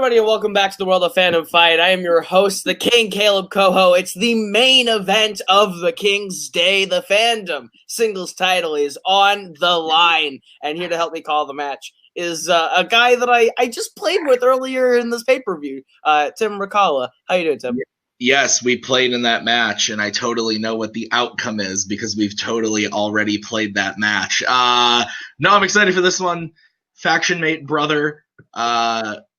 everybody, and welcome back to the World of Fandom Fight. I am your host, the King, Kaleb Koho. It's the main event of the King's Day. The Fandom singles title is on the line, and here to help me call the match is a guy that I just played with earlier in this pay-per-view, Tim Brzakala. How you doing, Tim? Yes, we played in that match, and I totally know what the outcome is because we've totally already played that match. No, I'm excited for this one. Faction mate brother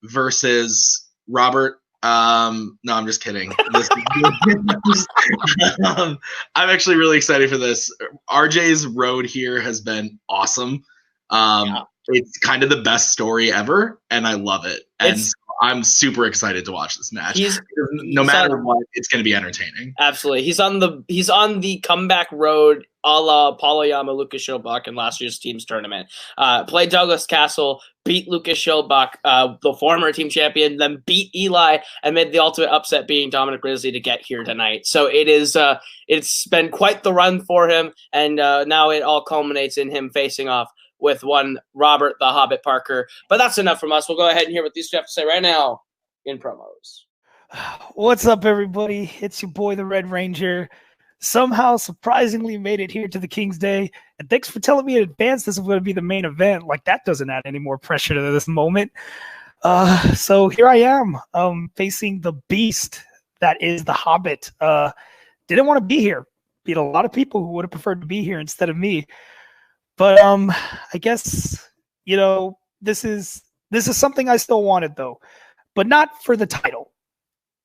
versus Robert. No, I'm just kidding. I'm actually really excited for this. RJ's road here has been awesome. It's kind of the best story ever, and I love it. And I'm super excited to watch this match. No matter what, it's going to be entertaining. Absolutely. He's on the comeback road a la Palayama Lucas Schobach in last year's team's tournament. Played Douglas Castle, beat Lucas Schobach, the former team champion, then beat Eli and made the ultimate upset being Dominic Grizzly to get here tonight. So it's been quite the run for him, and now it all culminates in him facing off with one Robert the Hobbit Parker. But that's enough from us. We'll go ahead and hear what these two have to say right now in promos. What's up, everybody? It's your boy, the Red Ranger. Somehow, surprisingly, made it here to the King's Day. And thanks for telling me in advance this is going to be the main event. Like, that doesn't add any more pressure to this moment. So here I am, facing the beast that is the Hobbit. Didn't want to be here. Beat a lot of people who would have preferred to be here instead of me. But I guess, this is something I still wanted, though. But not for the title.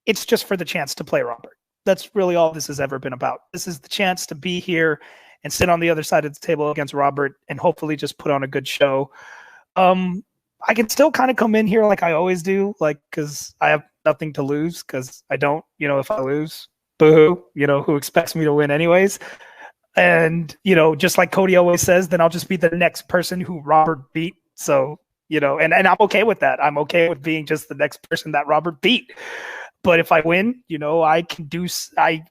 It's just for the chance to play Robert. That's really all this has ever been about. This is the chance to be here and sit on the other side of the table against Robert and hopefully just put on a good show. I can still kind of come in here like I always do, because I have nothing to lose, because I don't, if I lose, boo-hoo, who expects me to win anyways? And, just like Cody always says, then I'll just be the next person who Robert beat. So, and I'm okay with that. I'm okay with being just the next person that Robert beat. But if I win, I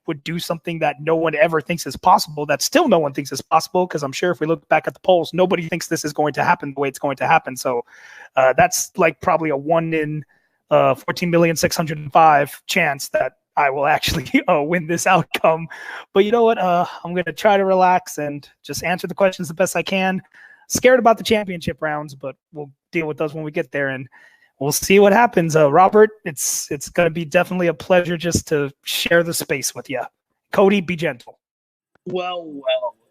would do something that no one ever thinks is possible, that still no one thinks is possible, because I'm sure if we look back at the polls, nobody thinks this is going to happen the way it's going to happen. So that's like probably a 1 in 14,605,000 chance that I will actually win this outcome. But you know what? I'm going to try to relax and just answer the questions the best I can. Scared about the championship rounds, but we'll deal with those when we get there, and we'll see what happens. Robert, it's going to be definitely a pleasure just to share the space with you. Cody, be gentle. Well,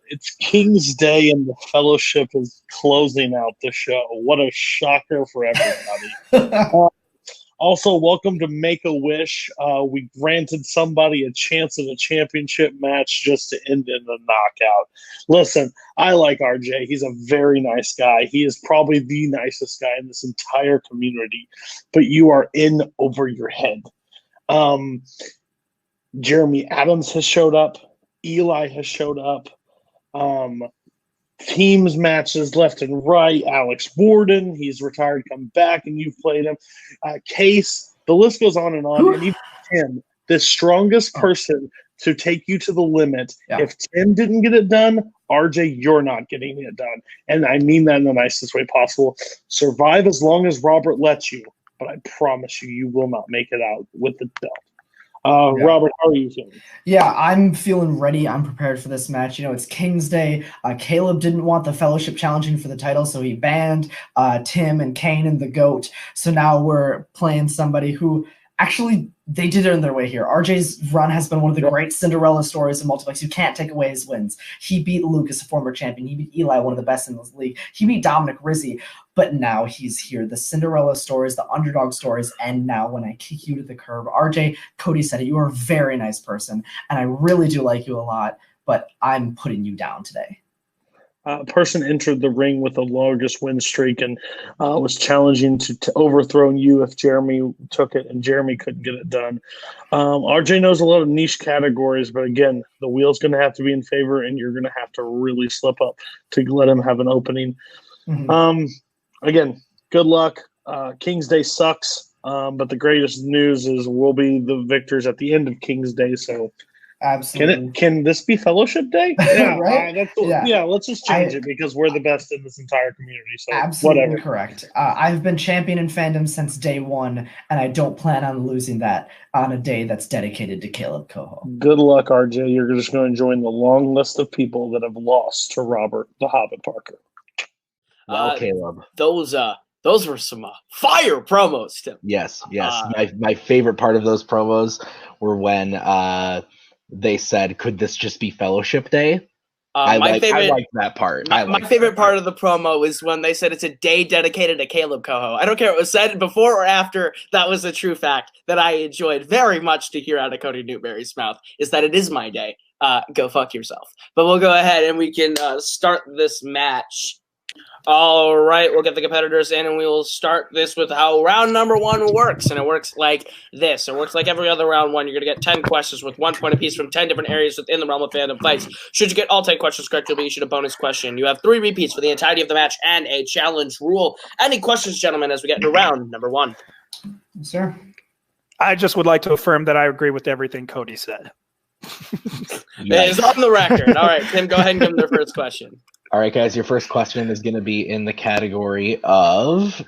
it's King's Day and the Fellowship is closing out the show. What a shocker for everybody. Also, welcome to Make-A-Wish. We granted somebody a chance at a championship match just to end in a knockout. Listen, I like RJ. He's a very nice guy. He is probably the nicest guy in this entire community. But you are in over your head. Jeremy Adams has showed up. Eli has showed up. Teams matches left and right. Alex Borden, he's retired, come back, and you've played him. Case, the list goes on and on. And even Tim, the strongest person to take you to the limit. Yeah. If Tim didn't get it done, RJ, you're not getting it done. And I mean that in the nicest way possible. Survive as long as Robert lets you, but I promise you, you will not make it out with the belt. Robert, how are you feeling? Yeah, I'm feeling ready. I'm prepared for this match. It's King's Day. Caleb didn't want the Fellowship challenging for the title, so he banned Tim and Kane and the GOAT. So now we're playing somebody who actually they did earn their way here. RJ's run has been one of the great Cinderella stories in Multiplex. You can't take away his wins. He beat Lucas, a former champion. He beat Eli, one of the best in this league. He beat Dominic Rizzi. But now he's here. The Cinderella stories, the underdog stories, and now when I kick you to the curb, RJ, Cody said it, you are a very nice person, and I really do like you a lot, but I'm putting you down today. Person entered the ring with the longest win streak and was challenging to overthrow you if Jeremy took it, and Jeremy couldn't get it done. RJ knows a lot of niche categories, but again, the wheel's going to have to be in favor, and you're going to have to really slip up to let him have an opening. Mm-hmm. Again, good luck. King's Day sucks, but the greatest news is we'll be the victors at the end of King's Day, so Absolutely. Can this be Fellowship Day? Yeah, Right? yeah. Let's just change it because we're the best in this entire community. So Absolutely whatever. correct. I've been champion in Fandom since day one, and I don't plan on losing that on a day that's dedicated to Kaleb Koho. Good luck, RJ. You're just going to join the long list of people that have lost to Robert the Hobbit Parker. Well, Kaleb. Those were some fire promos, Tim. Yes. My favorite part of those promos were when they said, "Could this just be Fellowship Day?" I like that part. My favorite part of the promo is when they said it's a day dedicated to Kaleb Koho. I don't care if it was said before or after. That was a true fact that I enjoyed very much to hear out of Cody Newberry's mouth, is that it is my day. Go fuck yourself. But we'll go ahead and we can start this match. All right, we'll get the competitors in, and we will start this with how round number 1 works. And it works like this. It works like every other round 1. You're going to get 10 questions with 1 point apiece from 10 different areas within the realm of fandom fights. Should you get all 10 questions correct, you'll be issued a bonus question. You have 3 repeats for the entirety of the match and a challenge rule. Any questions, gentlemen, as we get into round number 1? Yes, sir. I just would like to affirm that I agree with everything Cody said. It is on the record. All right, Tim, go ahead and give them their first question. All right, guys, your first question is going to be in the category of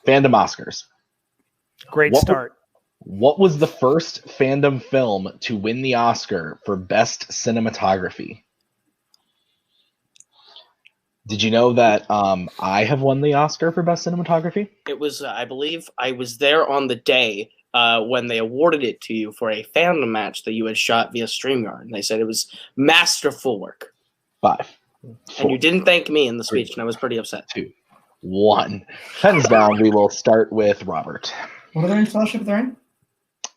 Fandom Oscars. Great start. What was the first Fandom film to win the Oscar for Best Cinematography? Did you know that I have won the Oscar for Best Cinematography? It was, I believe, I was there on the day when they awarded it to you for a Fandom match that you had shot via StreamYard. And they said it was masterful work. 5, 4, and you didn't thank me in the speech, and I was pretty upset. 2, 1. Hands down, we will start with Robert. What are they in Fellowship of the Ring?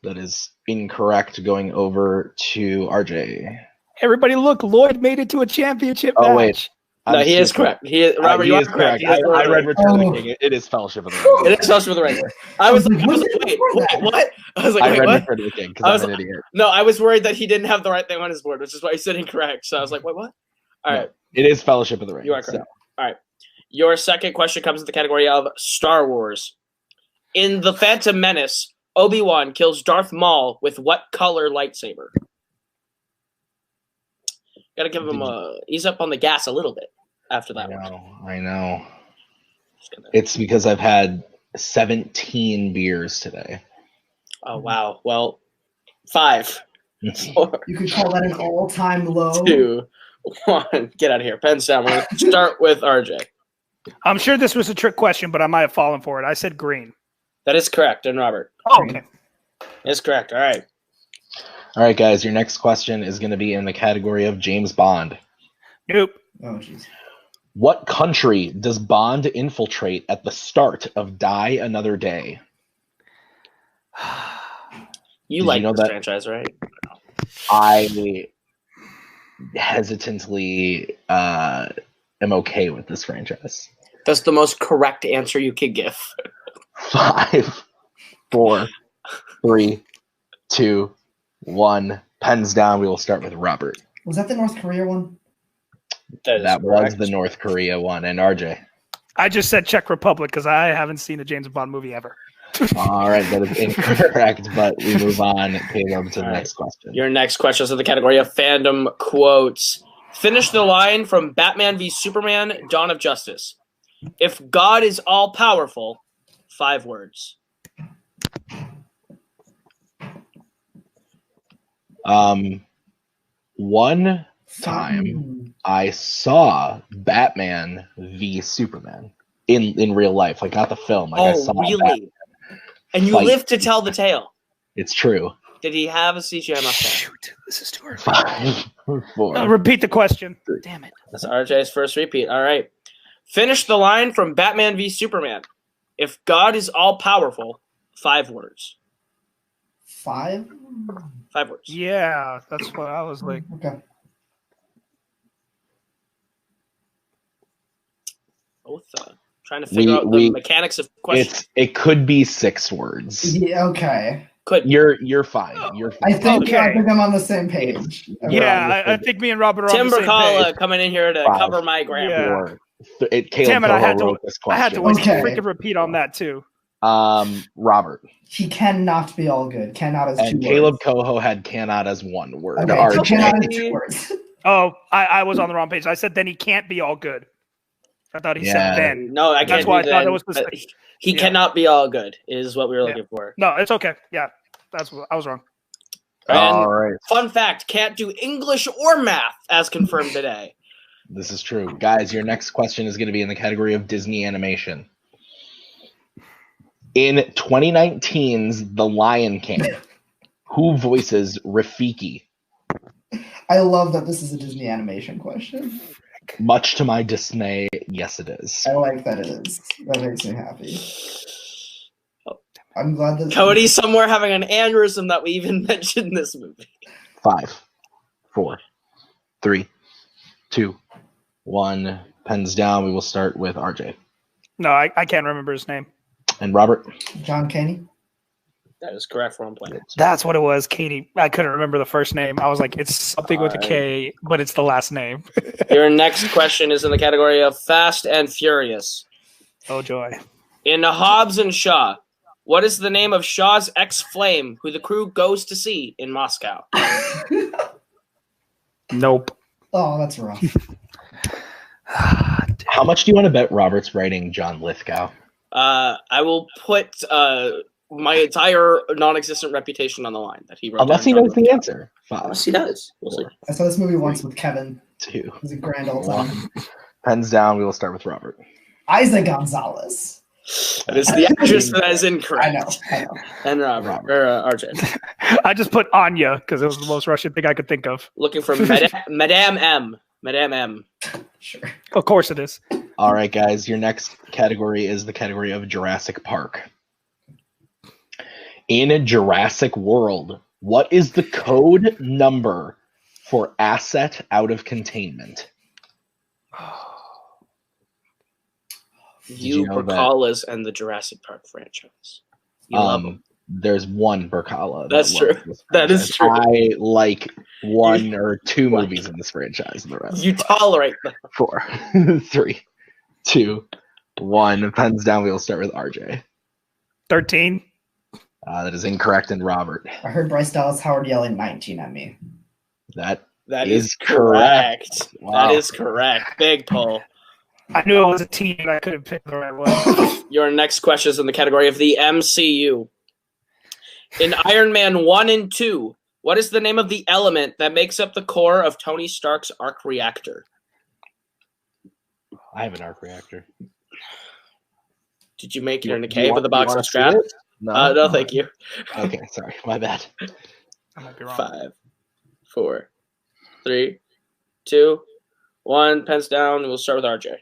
That is incorrect. Going over to RJ. Everybody look, Lloyd made it to a championship match. Wait. No, he is correct. Robert, you are correct. I read Return of the King. It is Fellowship of the Ring. It is Fellowship of the Ring. I was like, wait, what? I was like, I wait, read what? Return of the King because I'm an idiot. No, I was worried that he didn't have the right thing on his board, which is why he said incorrect. So I was like, wait, what? All right. It is Fellowship of the Ring. You are correct. All right. Your second question comes in the category of Star Wars. In The Phantom Menace, Obi-Wan kills Darth Maul with what color lightsaber? Gotta give him ease up on the gas a little bit after that one. I know. It's because I've had 17 beers today. Oh, wow. Well, 5. 4. You could call that an all-time low. 2, 1. Get out of here. Pens down. We're going to start with RJ. I'm sure this was a trick question, but I might have fallen for it. I said green. That is correct. And Robert? Oh, okay. That's correct. All right. All right, guys. Your next question is going to be in the category of James Bond. Nope. Oh, jeez. What country does Bond infiltrate at the start of Die Another Day? You like this franchise, right? I hesitantly am okay with this franchise. That's the most correct answer you could give. 5, 4, 3, 2, 1. Pens down. We will start with Robert. Was that the North Korea one? That was the North Korea one. And RJ? I just said Czech Republic because I haven't seen a James Bond movie ever. All right, that is incorrect, but we move on, Kaleb, to the next question. Your next question is in the category of fandom quotes. Finish the line from Batman v Superman, Dawn of Justice. If God is all-powerful, 5 words. One time I saw Batman v Superman in real life, like not the film. Like I saw really? Batman and you live to tell the tale. It's true. Did he have a CGI mustache? Shoot, this is too early. 5, 4. Repeat the question. Damn it. That's RJ's first repeat. All right. Finish the line from Batman v Superman. If God is all-powerful, 5 words. 5? 5 words. Yeah, that's what I was like. Okay. Both trying to figure out the mechanics of questions. It could be 6 words. Yeah, okay. You're fine. You're fine. I think I'm on the same page. Yeah, I think me and Robert are on the same page. Brzakala coming in here to 5, cover my grammar. 4. Kaleb Damn it, Koho wrote this question. I had to freaking repeat on that too. Robert. He cannot be all good. Cannot as And two Kaleb words. Koho had cannot as one word. Okay, so RJ. cannot is 2 words. Oh, I was on the wrong page. I said then he can't be all good. I thought he Yeah. said then. No, I can't. That's why I do thought then, it was but the he yeah. cannot be all good. Is what we were Yeah. looking for. No, it's okay. Yeah, that's what I was wrong. And All right. fun fact: can't do English or math, as confirmed today. This is true. Guys, your next question is going to be in the category of Disney animation. In 2019's The Lion King, who voices Rafiki? I love that this is a Disney animation question. Much to my dismay, yes it is. I like that it is. That makes me happy. I'm glad that Cody somewhere having an aneurysm that we even mentioned this movie. 5, 4, 3, 2, 1. Pens down. We will start with RJ. No, I can't remember his name. And Robert? John Caney. That is correct for one point. That's what it was, Katie. I couldn't remember the first name. I was like, it's something with a K, but it's the last name. Your next question is in the category of Fast and Furious. Oh, joy. In Hobbs and Shaw, what is the name of Shaw's ex-flame who the crew goes to see in Moscow? Nope. Oh, that's rough. How much do you want to bet Robert's writing John Lithgow? I will put my entire non-existent reputation on the line that he wrote. Unless he knows the answer. 5, Unless he does. We'll see. I saw this movie once with Kevin. 2, It was a grand old time. 1. Pens down. We will start with Robert. Isa Gonzalez. That is the actress that is incorrect. I know. And Robert. Or RJ. I just put Anya because it was the most Russian thing I could think of. Looking for Madame M. Madame M. Sure. Of course it is. All right, guys. Your next category is the category of Jurassic Park. In Jurassic World, what is the code number for asset out of containment? You know that? Brzakalas and the Jurassic Park franchise. You love them. There's one Brzakala. That's true. That is true. I like one or two movies in this franchise. The rest. You tolerate them. 4, 3, 2, 1. Pens down. We will start with RJ. 13. That is incorrect. And Robert. I heard Bryce Dallas Howard yelling 19 at me. That is correct. Wow. That is correct. Big pull. I knew it was a T and I couldn't pick the right one. Your next question is in the category of the MCU. In Iron Man 1 and 2, what is the name of the element that makes up the core of Tony Stark's arc reactor? I have an arc reactor. Did you make it in a cave with a box of see scraps? it? No, thank you. Okay, sorry. My bad. I might be wrong. 5, 4, 3, 2, 1. Pens down. We'll start with RJ.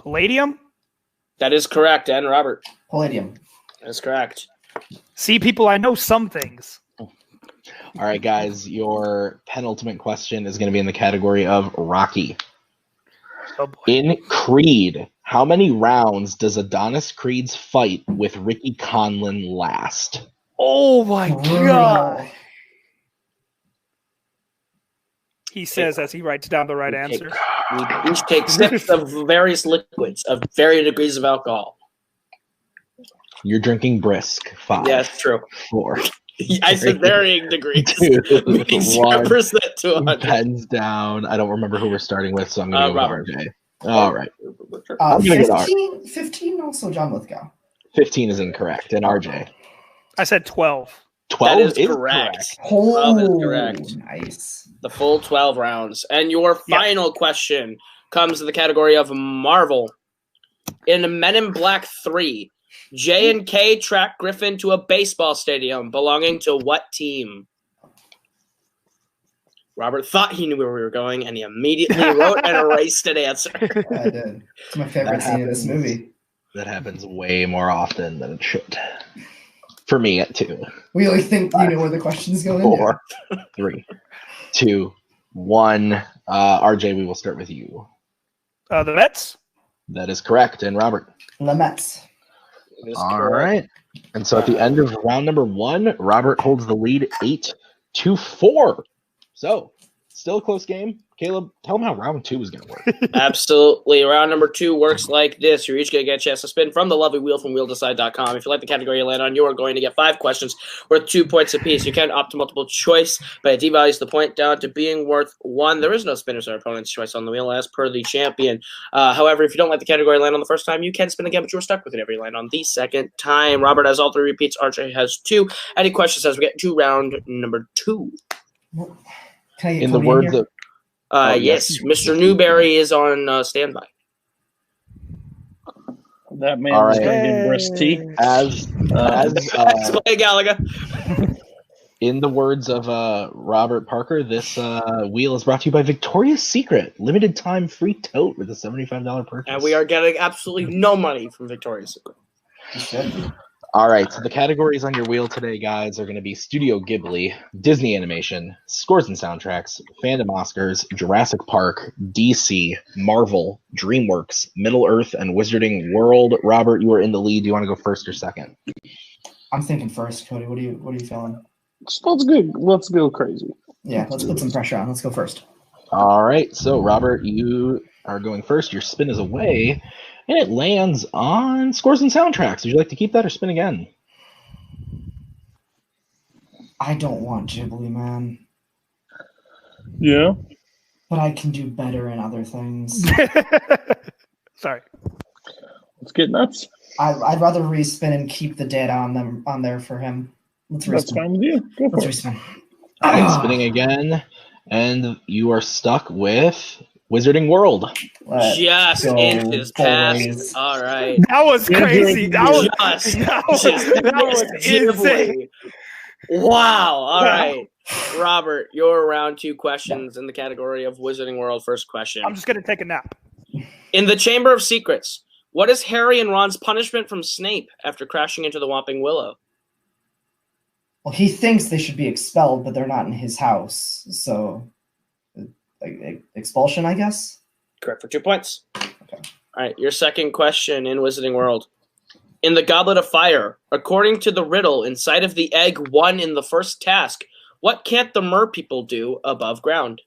Palladium? That is correct. And Robert. Palladium. That is correct. See, people, I know some things. All right, guys. Your penultimate question is going to be in the category of Rocky. Oh boy. In Creed, how many rounds does Adonis Creed's fight with Ricky Conlon last? Oh my Brutal. god. He says as he writes down the right answer. We each take sips of various liquids of varying degrees of alcohol. You're drinking brisk. 5, Yeah, it's true. 4, I said varying degrees. 2, 1. 0% to 100. Pens down. I don't remember who we're starting with, so I'm going to go Robert. with RJ. All right. I'm gonna get R. 15 also John Lithgow. 15 is incorrect. And RJ. I said 12. 12 That is is correct. Oh, 12 is correct. Nice. The full 12 rounds. And your final question comes in the category of Marvel. In Men in Black 3, J and K track Griffin to a baseball stadium belonging to what team? Robert thought he knew where we were going, and he immediately wrote and erased an answer. I did. It's my favorite scene of this movie. That happens way more often than it should. For me, at 2. We really think you know where the question's going. 4, 3, 2, 1. RJ, we will start with you. The Mets? That is correct. And Robert. The Mets. All right. And so at the end of round number 1, Robert holds the lead 8-4. So still a close game. Kaleb, tell them how round 2 is going to work. Absolutely. Round number 2 works like this. You're each going to get a chance to spin from the lovely wheel from wheeldecide.com. If you like the category you land on, you are going to get 5 questions worth 2 points apiece. You can opt to multiple choice, but it devalues the point down to being worth 1. There is no spinners or opponent's choice on the wheel as per the champion. However, if you don't like the category you land on the first time, you can spin again, but you are stuck with it every land on the second time. Robert has all 3 repeats. RJ has 2. Any questions as we get to round number 2? Can I get In the Cody words here? of Yes, Mr. Newberry is on standby. That man All was right. drinking brisk tea. As Clay Gallagher. in the words of Robert Parker, this wheel is brought to you by Victoria's Secret. Limited time free tote with a $75 purchase. And we are getting absolutely no money from Victoria's Secret. You should. All right, so the categories on your wheel today, guys, are going to be Studio Ghibli, Disney Animation, Scores and Soundtracks, Fandom Oscars, Jurassic Park, DC, Marvel, DreamWorks, Middle-earth, and Wizarding World. Robert, you are in the lead. Do you want to go first or second? I'm thinking first, Cody. What are you feeling? Let's go crazy. Yeah, let's put some pressure on. Let's go first. All right, so Robert, you are going first. Your spin is away, and it lands on Scores and Soundtracks. Would you like to keep that or spin again? I don't want Ghibli, man. Yeah. But I can do better in other things. Sorry. Let's get nuts. I'd rather respin and keep the data on there for him. Let's That's respin. fine with you. Go for Let's it. respin. All right, spinning again, and you are stuck with Wizarding World. Let's Just go, inches past. boys. All right. That was crazy. That was Just insane. Wow. All right. Robert, your round 2 questions in the category of Wizarding World. First question. I'm just gonna take a nap. In the Chamber of Secrets, what is Harry and Ron's punishment from Snape after crashing into the Whomping Willow? Well, he thinks they should be expelled, but they're not in his house. So, expulsion, I guess? Correct for 2 points. Okay. All right, your second question in Wizarding World. In the Goblet of Fire, according to the riddle inside of the egg won in the first task, what can't the mer people do above ground?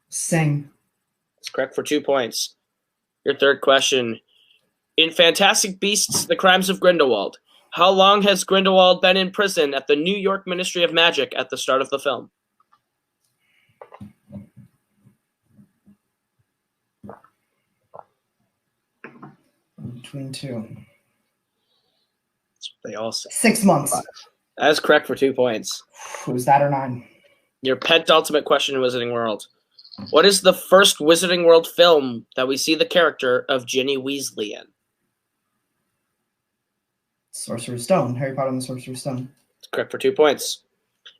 Sing. That's correct for 2 points. Your third question. In Fantastic Beasts, The Crimes of Grindelwald, how long has Grindelwald been in prison at the New York Ministry of Magic at the start of the film? Between 2. That's what they all say. 6 months. That is correct for 2 points. Who's that or 9? Your penultimate question in Wizarding World. What is the first Wizarding World film that we see the character of Ginny Weasley in? Sorcerer's Stone. Harry Potter and the Sorcerer's Stone. That's correct for 2 points.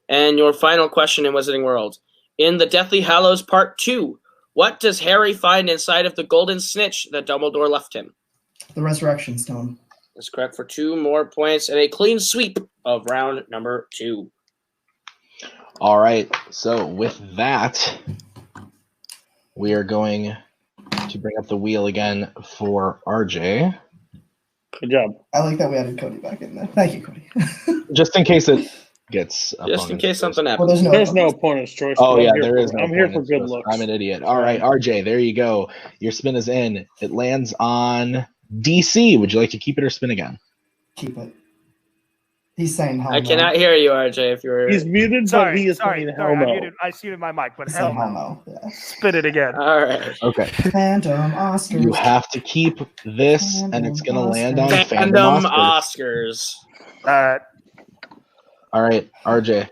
And your final question in Wizarding World. In the Deathly Hallows Part 2, what does Harry find inside of the golden snitch that Dumbledore left him? The Resurrection Stone. That's correct for 2 more points and a clean sweep of round number 2. All right, so with that, we are going to bring up the wheel again for RJ. Good job. I like that we added Cody back in there. Thank you, Cody. Just in case it gets Just in case something Well, happens. there's no opponent's choice. Oh, I'm yeah, here there for- is no I'm here for opponent's good choice. looks. I'm an idiot. All right, RJ, there you go. Your spin is in. It lands on DC. Would you like to keep it or spin again? Keep it. He's saying hell I no. cannot hear you, RJ, if you're... He's muted, but he is saying hell no. I muted my mic, but He's hell saying hell no. no. Yeah. Spit it again. All right. Okay. Phantom Oscars. You have to keep this, and it's going to land on Fandom Oscars. Oscars. All right, RJ.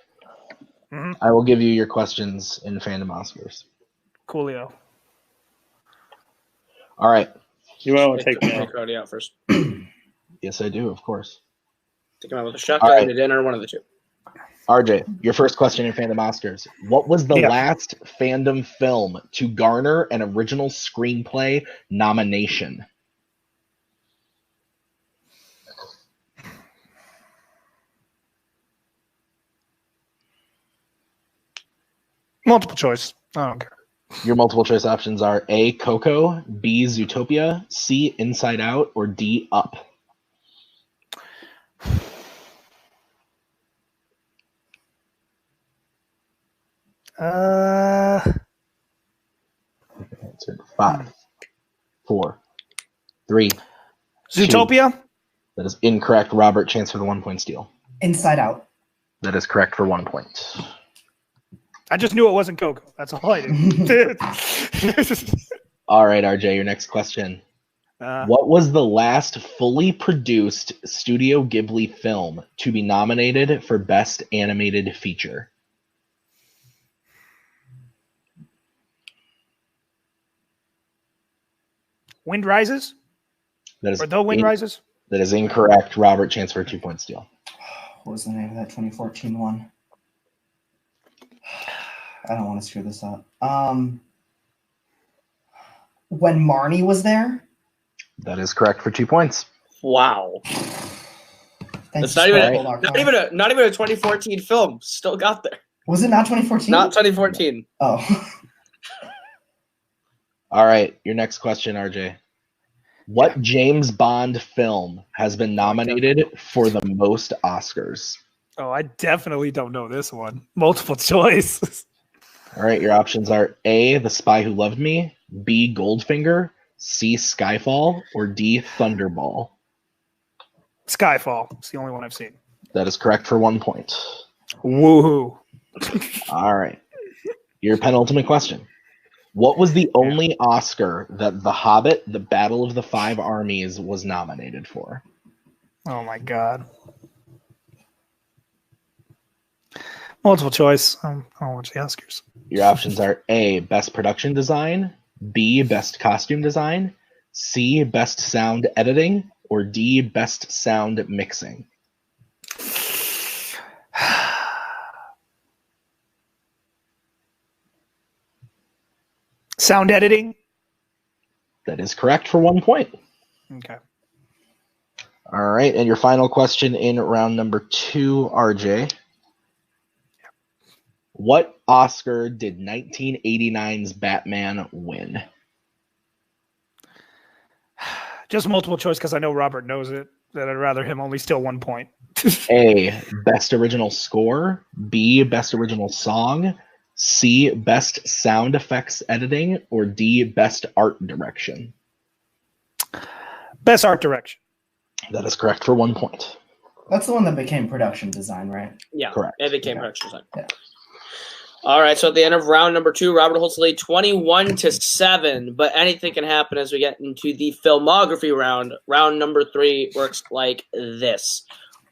Mhm. I will give you your questions in Fandom Oscars. Coolio. All right. You might want to take Take Cody out first. Yes, I do, of course. Take him out with a shotgun, All right. a dinner, one of the 2. RJ, your first question in Fandom Oscars. What was the Yeah. last fandom film to garner an original screenplay nomination? Multiple choice. I don't care. Your multiple choice options are A, Coco, B, Zootopia, C, Inside Out, or D, Up. 5, 4, 3. Zootopia? 2. That is incorrect. Robert, chance for the 1 point steal. Inside Out. That is correct for 1 point. I just knew it wasn't Coco. That's all I did. All right, RJ, your next question. What was the last fully produced Studio Ghibli film to be nominated for Best Animated Feature? Wind Rises? That is Or The Wind Rises? That is incorrect. Robert, chance for a 2 point steal. What was the name of that 2014 one? I don't want to screw this up. When Marnie was there? That is correct for 2 points. Wow. Thanks. That's not even a 2014 film. Still got there. Was it not 2014? Not 2014. Oh. All right, your next question, RJ. What James Bond film has been nominated for the most Oscars? Oh, I definitely don't know this one. Multiple choice. All right, your options are A, The Spy Who Loved Me, B, Goldfinger, C, Skyfall, or D, Thunderball. Skyfall. It's the only one I've seen. That is correct for 1 point. Woohoo. All right. Your penultimate question. What was the only Oscar that The Hobbit, The Battle of the Five Armies was nominated for? Oh, my God. Multiple choice. I don't watch the Oscars. Your options are A, Best Production Design, B, Best Costume Design, C, Best Sound Editing, or D, Best Sound Mixing. Sound editing? That is correct for 1 point. Okay. All right, and your final question in round number 2, RJ. What Oscar did 1989's Batman win? Just multiple choice because I know Robert knows it. That I'd rather him only steal 1 point. A, Best Original Score, B, Best Original Song, C, Best Sound Effects Editing, or D, Best Art Direction. Best art direction. That is correct for 1 point. That's the one that became production design, right? Yeah, Correct. it became production design. Yeah. All right, so at the end of round number 2, Robert holds the lead 21-7, but anything can happen as we get into the filmography round. Round number 3 works like this.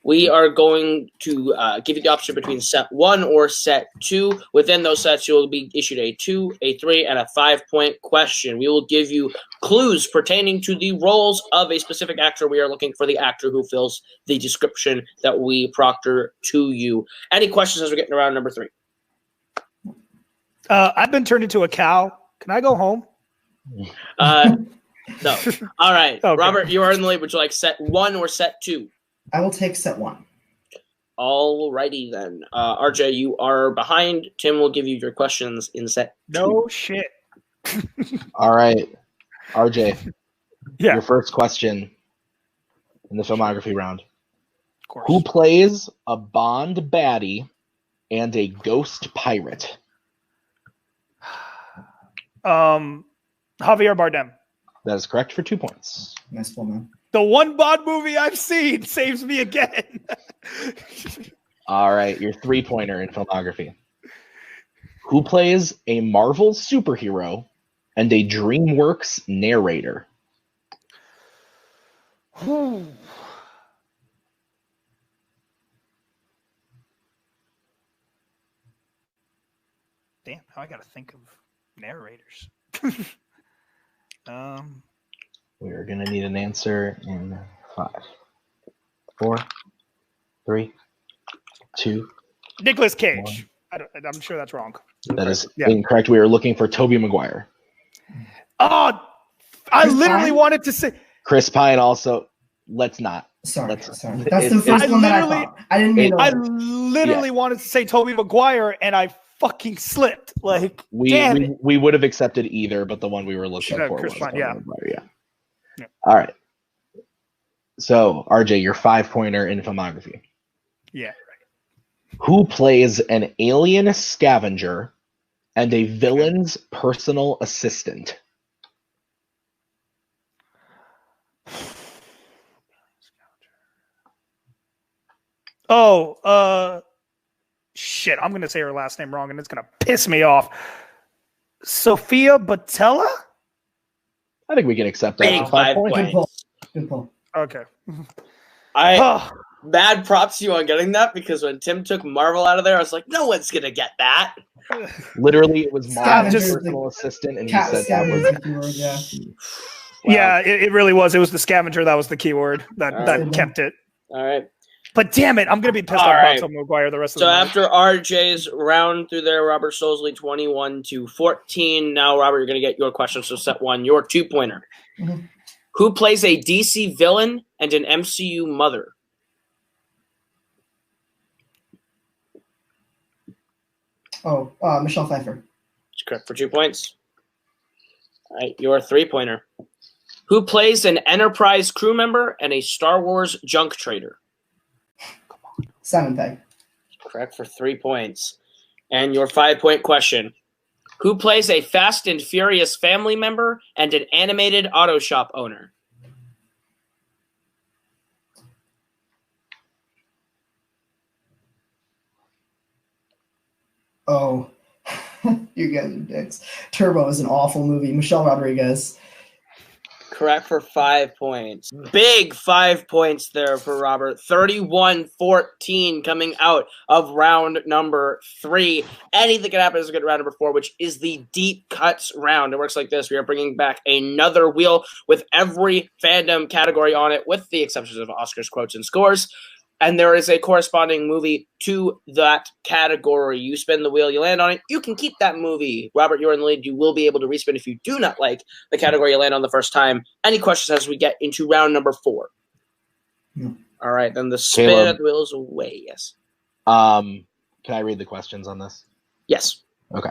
We are going to give you the option between set 1 or set 2. Within those sets, you will be issued a 2, a 3, and a 5-point question. We will give you clues pertaining to the roles of a specific actor. We are looking for the actor who fills the description that we proctor to you. Any questions as we get into round number 3? I've been turned into a cow. Can I go home? No. All right. Okay. Robert, you are in the lead. Would you like set 1 or set 2? I will take set 1. All righty then. RJ, you are behind. Tim will give you your questions in set 2. No shit. All right, RJ, Yeah. your first question in the filmography round. Of course. Who plays a Bond baddie and a ghost pirate? Javier Bardem. That is correct for 2 points. Nice woman. The one Bond movie I've seen saves me again. All right, your 3-pointer in filmography. Who plays a Marvel superhero and a DreamWorks narrator? Damn, now I got to think of narrators. We are going to need an answer in 5, 4, 3, 2. Nicolas Cage. I'm sure that's wrong. That is incorrect. We are looking for Tobey Maguire. Oh, I Chris literally Pine? wanted to say. Chris Pine also. Let's not. Sorry. That's It's- the first I one that I literally- thought. I didn't mean to. I literally wanted to say Tobey Maguire, and I fucking slipped. Like, damn it. We would have accepted either, but the one we were looking Should have for Chris was Pine, Tobey yeah. Maguire, Yeah. All right. So, RJ, your 5-pointer in filmography. Yeah. Who plays an alien scavenger and a villain's personal assistant? Oh, shit. I'm going to say her last name wrong, and it's going to piss me off. Sophia Botella? I think we can accept that Big for 5 5 points. Good pull. Good pull. Okay. Mad props to you on getting that, because when Tim took Marvel out of there, I was like, no one's gonna get that. Literally, it was Marvel's Scavenger's personal the- assistant, and he Cat said that scavenger's was the keyword, yeah. Wow. Yeah, it really was. It was the scavenger that was the keyword that Alright. kept it. All right. But damn it, I'm going to be pissed All off right. about Tom McGuire the rest of So the night. after RJ's round through there, Robert Sosley 21-14. Now, Robert, you're going to get your question. So set one, your 2-pointer. Mhm. Who plays a DC villain and an MCU mother? Oh, Michelle Pfeiffer. That's correct for 2 points. All right, your 3-pointer. Who plays an Enterprise crew member and a Star Wars junk trader? Simon Pegg. Correct for 3 points. And your 5-point question. Who plays a Fast and Furious family member and an animated auto shop owner? Oh, you guys are dicks. Turbo is an awful movie. Michelle Rodriguez. Correct for 5 points. Big 5 points there for Robert. 31-14 coming out of round number 3. Anything can happen as we get to round number 4, which is the deep cuts round. It works like this. We are bringing back another wheel with every fandom category on it, with the exceptions of Oscars, quotes, and scores. And there is a corresponding movie to that category. You spin the wheel, you land on it, you can keep that movie. Robert, you're in the lead. You will be able to respin if you do not like the category you land on the first time. Any questions as we get into round number 4? No. All right, then the spin Caleb. of the wheel is away. Yes. Can I read the questions on this? Yes. Okay.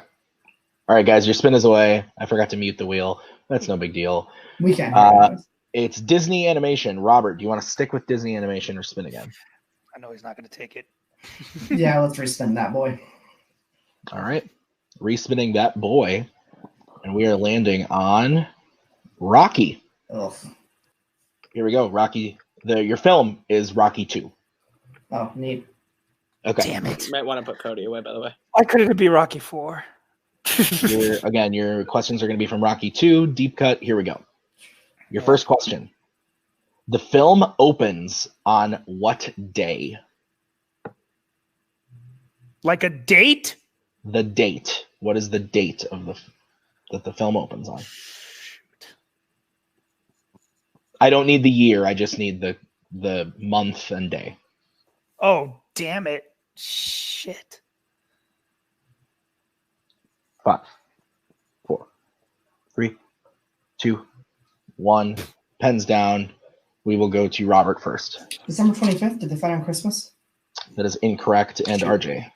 All right, guys, your spin is away. I forgot to mute the wheel. That's no big deal. We can't hear you guys. It's Disney animation. Robert, do you want to stick with Disney animation or spin again? I know he's not going to take it. Yeah, let's respin that boy. All right. Respinning that boy. And we are landing on Rocky. Ugh. Here we go. Rocky. Your film is Rocky 2. Oh, neat. Okay. Damn it. You might want to put Cody away, by the way. Why couldn't it be Rocky 4? Your questions are going to be from Rocky 2. Deep cut. Here we go. Your first question. The film opens on what day? Like a date? The date. What is the date of that the film opens on? I don't need the year. I just need the month and day. Oh, damn it. Shit. 5, 4, 3, 2, 1. Pens down. We will go to Robert first. December 25th, did they fight on Christmas? That is incorrect. And RJ.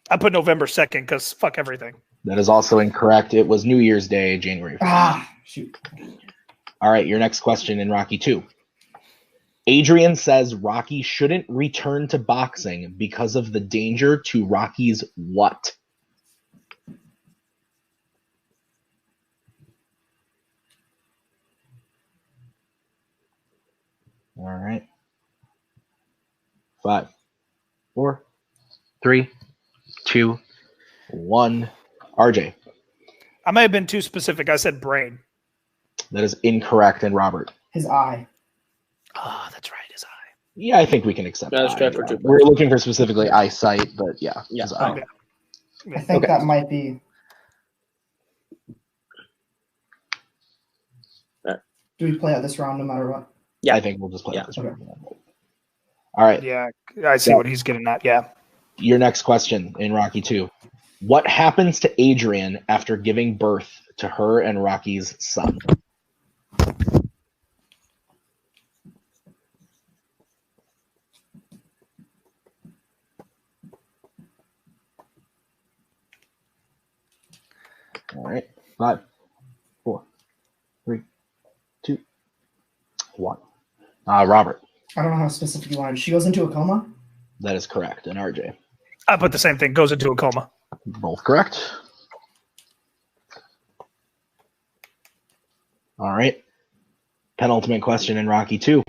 I put November 2nd because fuck everything. That is also incorrect. It was New Year's Day, January 1st. Ah, shoot. All right, your next question in Rocky 2. Adrian says Rocky shouldn't return to boxing because of the danger to Rocky's what? All right. 5, 4, 3, 2, 1. RJ. I may have been too specific. I said brain. That is incorrect. And Robert. His eye. Oh, that's right. His eye. Yeah, I think we can accept That's eye. correct for 2 points. We're looking for specifically eyesight, but yeah. Yeah. his eye. Okay. I think Okay. that might be. Do we play out this round no matter what? Yeah. I think we'll just play Yeah. this one. All right. Yeah, I see what he's getting at. Yeah. Your next question in Rocky 2. What happens to Adrian after giving birth to her and Rocky's son? All right. 5, 4, 3, 2, 1. Robert. I don't know how specific you wanted. She goes into a coma? That is correct. And RJ. I put the same thing. Goes into a coma. Both correct. All right. Penultimate question in Rocky 2.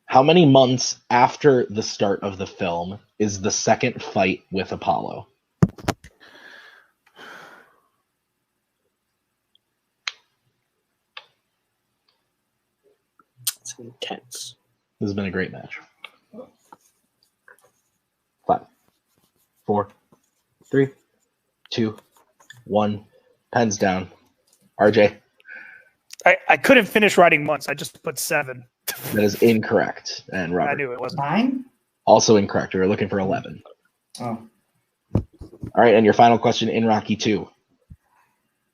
How many months after the start of the film is the second fight with Apollo? It's intense. This has been a great match. 5, 4, 3, 2, 1. Pens down. RJ. I couldn't finish writing months. I just put 7. That is incorrect. And Robert. I knew it wasn't. 9? Also incorrect. We were looking for 11. Oh. All right, and your final question in Rocky 2.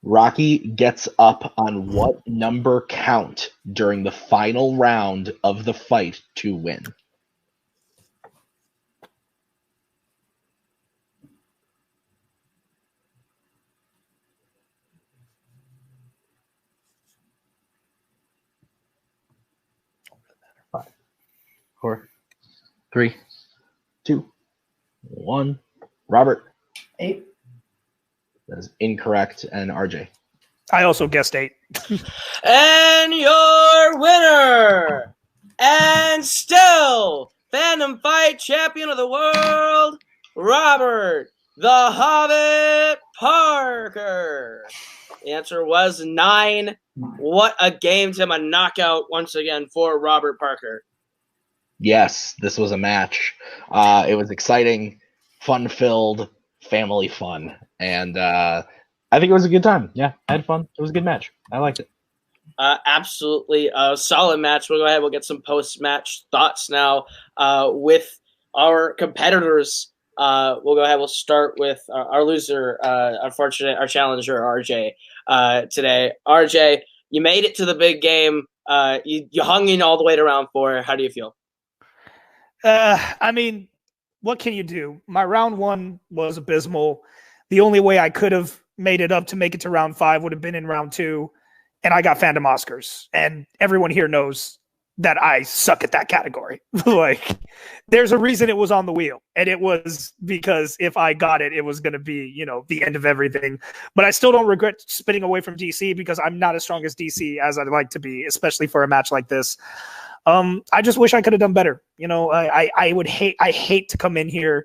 Rocky gets up on what number count during the final round of the fight to win? Five, 4, 3, 2, 1. Robert. 8. That is incorrect. And RJ. I also guessed 8. And your winner, and still Fandom Fight Champion of the World, Robert the Hobbit Parker. The answer was 9. What a game, Tim. A knockout once again for Robert Parker. Yes, this was a match. It was exciting, fun-filled, family fun. And I think it was a good time. Yeah, I had fun. It was a good match. I liked it. Absolutely a solid match. We'll go ahead. We'll get some post-match thoughts now with our competitors. We'll go ahead. We'll start with our loser, unfortunate, our challenger, RJ, today. RJ, you made it to the big game. You hung in all the way to round 4. How do you feel? I mean, what can you do? My round 1 was abysmal. The only way I could have made it up to make it to round 5 would have been in round 2, and I got Fandom Oscars. And everyone here knows that I suck at that category. Like, there's a reason it was on the wheel, and it was because if I got it, it was going to be, the end of everything. But I still don't regret spinning away from DC because I'm not as strong as DC as I'd like to be, especially for a match like this. I just wish I could have done better. I hate to come in here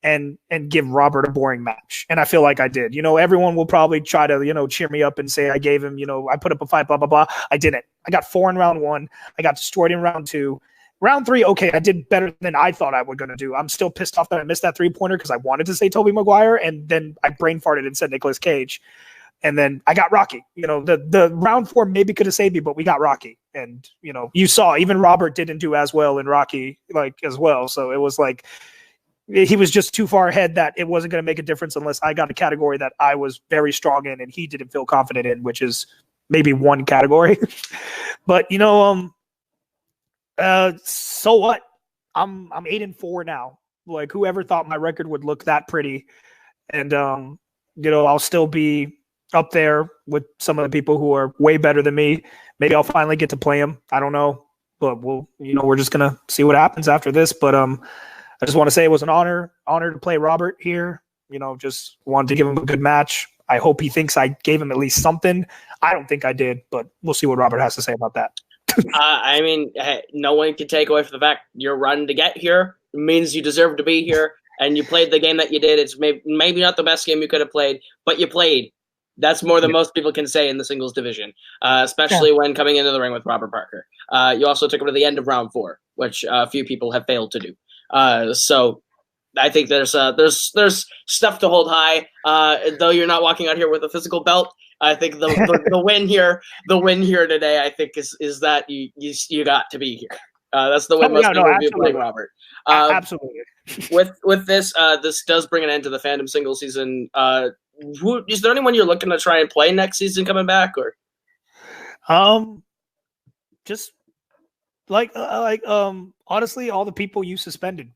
and give Robert a boring match. And I feel like I did. Everyone will probably try to, cheer me up and say I gave him, I put up a fight, blah, blah, blah. I didn't. I got 4 in round 1. I got destroyed in round 2. Round 3, okay, I did better than I thought I was going to do. I'm still pissed off that I missed that 3-pointer because I wanted to say Tobey Maguire, and then I brain farted and said Nicolas Cage. And then I got Rocky. The round 4 maybe could have saved me, but we got Rocky. And, you saw even Robert didn't do as well in Rocky, as well. So it was like he was just too far ahead that it wasn't going to make a difference unless I got a category that I was very strong in and he didn't feel confident in, which is maybe one category. But, so what? I'm 8-4 now. Like, whoever thought my record would look that pretty? And, I'll still be up there with some of the people who are way better than me. Maybe I'll finally get to play them. I don't know, but we're just going to see what happens after this. But, I just want to say it was an honor to play Robert here. Just wanted to give him a good match. I hope he thinks I gave him at least something. I don't think I did, but we'll see what Robert has to say about that. I mean, no one can take away from the fact your run to get here means you deserve to be here, and you played the game that you did. It's maybe not the best game you could have played, but you played. That's more than most people can say in the singles division, especially when coming into the ring with Robert Parker. You also took him to the end of round 4, which a few people have failed to do. So I think there's stuff to hold high. Though you're not walking out here with a physical belt, I think the win here today, I think is that you got to be here. That's the win most people will be playing Robert. Absolutely. With this does bring an end to the Fandom single season. Is there anyone you're looking to try and play next season coming back, or? Just honestly, all the people you suspended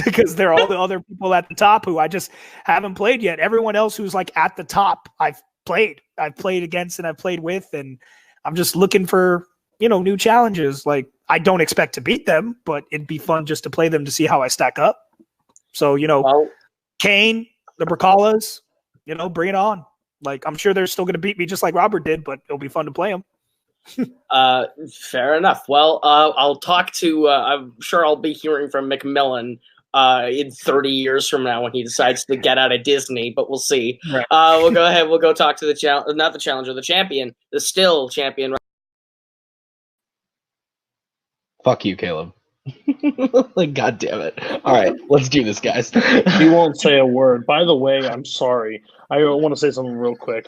because they're all the other people at the top who I just haven't played yet. Everyone else who's at the top, I've played against and I've played with, and I'm just looking for, new challenges. I don't expect to beat them, but it'd be fun just to play them to see how I stack up. So, Kane, the Brzakalas, bring it on. I'm sure they're still going to beat me just like Robert did, but it'll be fun to play them. Fair enough. Well, I'll talk to. I'm sure I'll be hearing from McMillan in 30 years from now when he decides to get out of Disney, but we'll see. Right. We'll go ahead. We'll go talk to the not the challenger, the champion, the still champion. Fuck you, Caleb. Like, God damn it. All right, let's do this, guys. He won't say a word. By the way, I'm sorry. I want to say something real quick.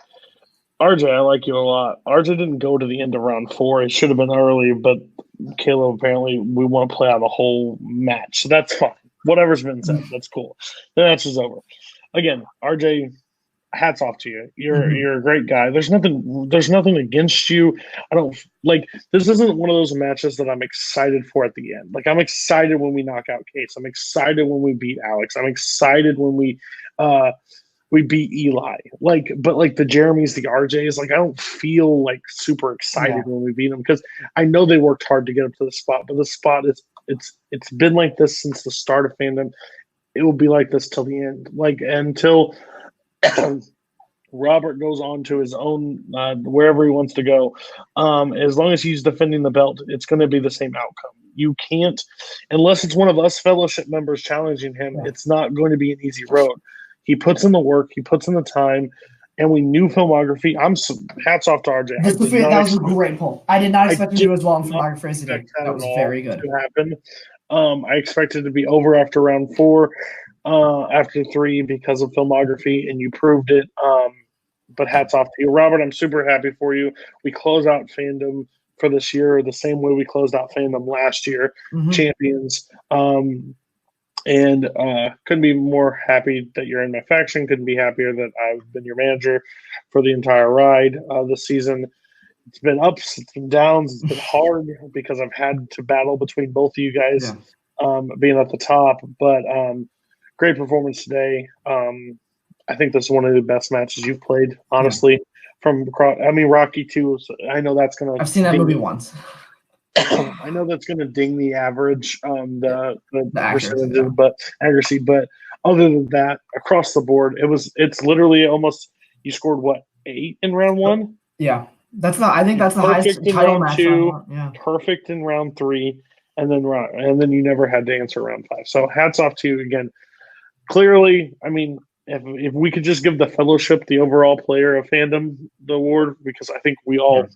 RJ, I like you a lot. RJ didn't go to the end of round 4. It should have been early, but Caleb, apparently we want to play out the whole match. So that's fine. Whatever's been said, that's cool. The match is over. Again, RJ, hats off to you. You're a great guy. There's nothing against you. I don't like this isn't one of those matches that I'm excited for at the end. Like, I'm excited when we knock out Case. I'm excited when we beat Alex. I'm excited when we beat Eli. But the Jeremys, the RJs, I don't feel like super excited when we beat them, because I know they worked hard to get up to the spot, but the spot is it's been like this since the start of Fandom. It will be like this till the end. Until Robert goes on to his own wherever he wants to go. As long as he's defending the belt, it's going to be the same outcome. You can't, unless it's one of us fellowship members challenging him, it's not going to be an easy road. He puts in the work, he puts in the time, and we knew filmography. Hats off to RJ. That was a great pull. I did not expect to do as well in filmography as he did. That was very good. To happen. I expected to be over after round 4. After 3 because of filmography, and you proved it. But hats off to you, Robert. I'm super happy for you. We close out Fandom for this year the same way we closed out Fandom last year, champions. And couldn't be more happy that you're in my faction. Couldn't be happier that I've been your manager for the entire ride this season. It's been ups, it's been downs, it's been hard because I've had to battle between both of you guys being at the top. But great performance today. I think this is one of the best matches you've played, honestly. Rocky 2, I know that's going to... I've seen that movie once. I know that's going to ding the average, the percentage, accuracy. But other than that, across the board, it's literally almost... You scored, 8 in round 1? Yeah. I think that's the highest title match. 2, perfect in round 3, and then you never had to answer round 5. So hats off to you again. Clearly, if we could just give the fellowship the overall player of Fandom the award, because I think we all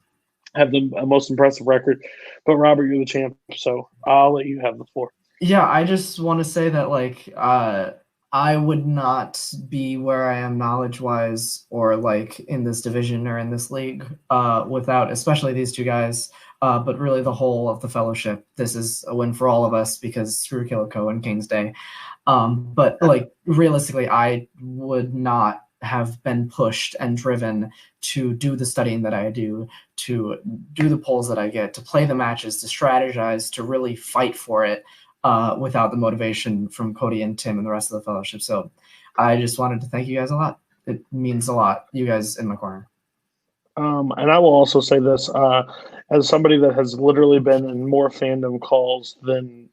have the most impressive record. But Robert, you're the champ, so I'll let you have the floor. Yeah, I just want to say that I would not be where I am knowledge-wise or in this division or in this league without especially these two guys, but really the whole of the fellowship. This is a win for all of us because screw Kaleb Koho and King's Day. But realistically, I would not have been pushed and driven to do the studying that I do, to do the polls that I get, to play the matches, to strategize, to really fight for it without the motivation from Cody and Tim and the rest of the fellowship. So I just wanted to thank you guys a lot. It means a lot, you guys in my corner. And I will also say this, as somebody that has literally been in more Fandom calls than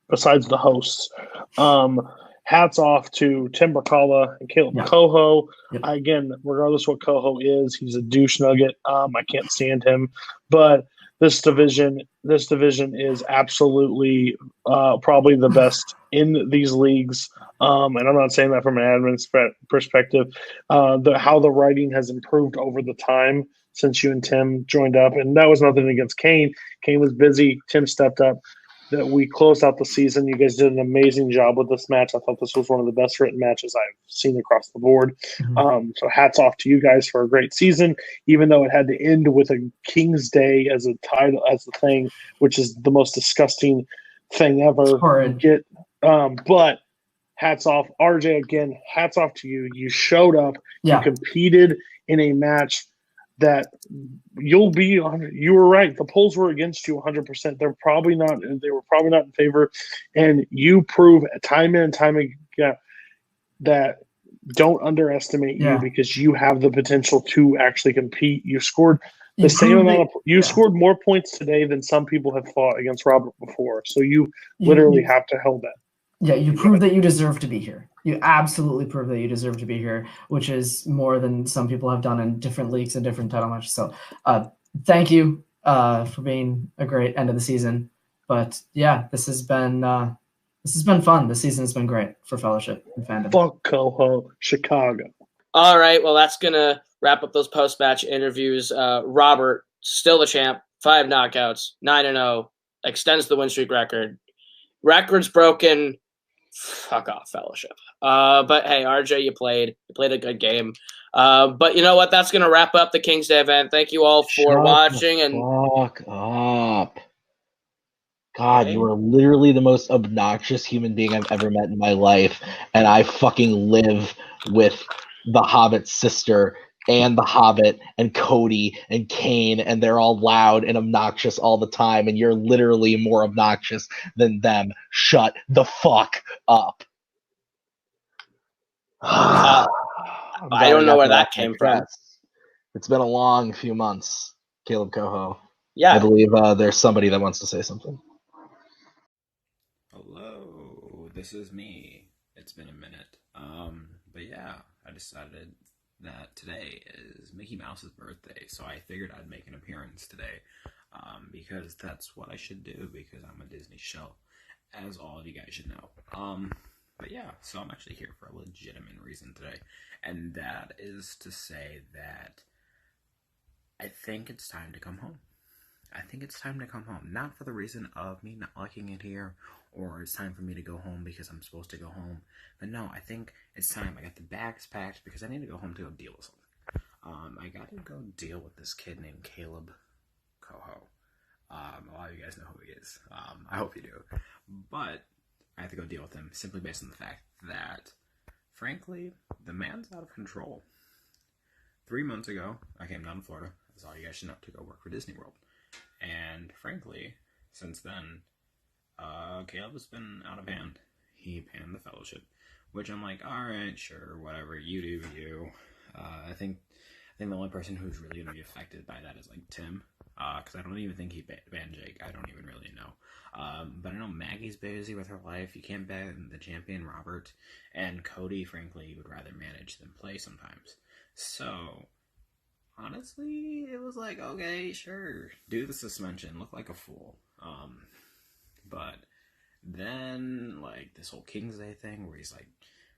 besides the hosts, hats off to Tim Brzakala and Kaleb Koho. Again, regardless what Koho is, he's a douche nugget. I can't stand him. But this division is absolutely probably the best in these leagues. And I'm not saying that from an admin perspective. How the writing has improved over the time since you and Tim joined up. And that was nothing against Kane. Kane was busy. Tim stepped up. That we closed out the season. You guys did an amazing job with this match. I thought this was one of the best written matches I've seen across the board. So hats off to you guys for a great season, even though it had to end with a King's Day as a title, as the thing, which is the most disgusting thing ever. But hats off. RJ, again, hats off to you. You showed up. You competed in a match that you were right. The polls were against you 100%. They were probably not in favor. And you prove time and time again that don't underestimate you, because you have the potential to actually compete. You scored the same amount of scored more points today than some people have fought against Robert before. So you literally have to hold that. Yeah, you proved that you deserve to be here. You absolutely proved that you deserve to be here, which is more than some people have done in different leagues and different title matches. So thank you. for being a great end of the season. But yeah, this has been fun. This season has been great for Fellowship and Fandom. Fuck Koho, Chicago. All right, well, that's going to wrap up those post-match interviews. Robert, still the champ, 5 knockouts, 9-0, extends the win streak record. Record's broken. Fuck off, Fellowship. But hey, RJ, you played a good game. But you know what? That's going to wrap up the King's Day event. Thank you all for watching. Fuck up. God, you are literally the most obnoxious human being I've ever met in my life, and I fucking live with the Hobbit's sister and the Hobbit and Cody and Kane, and they're all loud and obnoxious all the time, and you're literally more obnoxious than them. Shut the fuck up. I don't know where that came from. It's been a long few months, Kaleb Koho. Yeah. I believe there's somebody that wants to say something. Hello, this is me. It's been a minute. But yeah, I decided that today is Mickey Mouse's birthday, so I figured I'd make an appearance today, because that's what I should do, because I'm a Disney show, as all of you guys should know. But yeah, so I'm actually here for a legitimate reason today, and that is to say that I think it's time to come home. I think it's time to come home. Not for the reason of me not liking it here, or it's time for me to go home because I'm supposed to go home. But no, I think it's time. I got the bags packed because I need to go home to go deal with something. I got to go deal with this kid named Kaleb Koho. A lot of you guys know who he is. I hope you do. But I have to go deal with him simply based on the fact that, frankly, the man's out of control. 3 months ago, I came down to Florida, as all you guys should know, to go work for Disney World. And frankly, since then, Kaleb has been out of hand. He panned the Fellowship, which I'm like, all right, sure, whatever, you do you. I think the only person who's really going to be affected by that is like Tim, because I don't even think he banned Jake. I don't even really know. But I know Maggie's busy with her life. You can't ban the champion Robert, and Cody, frankly, would rather manage than play sometimes. So honestly, it was like, okay, sure, do the suspension, look like a fool. But then, like, this whole King's Day thing, where he's, like,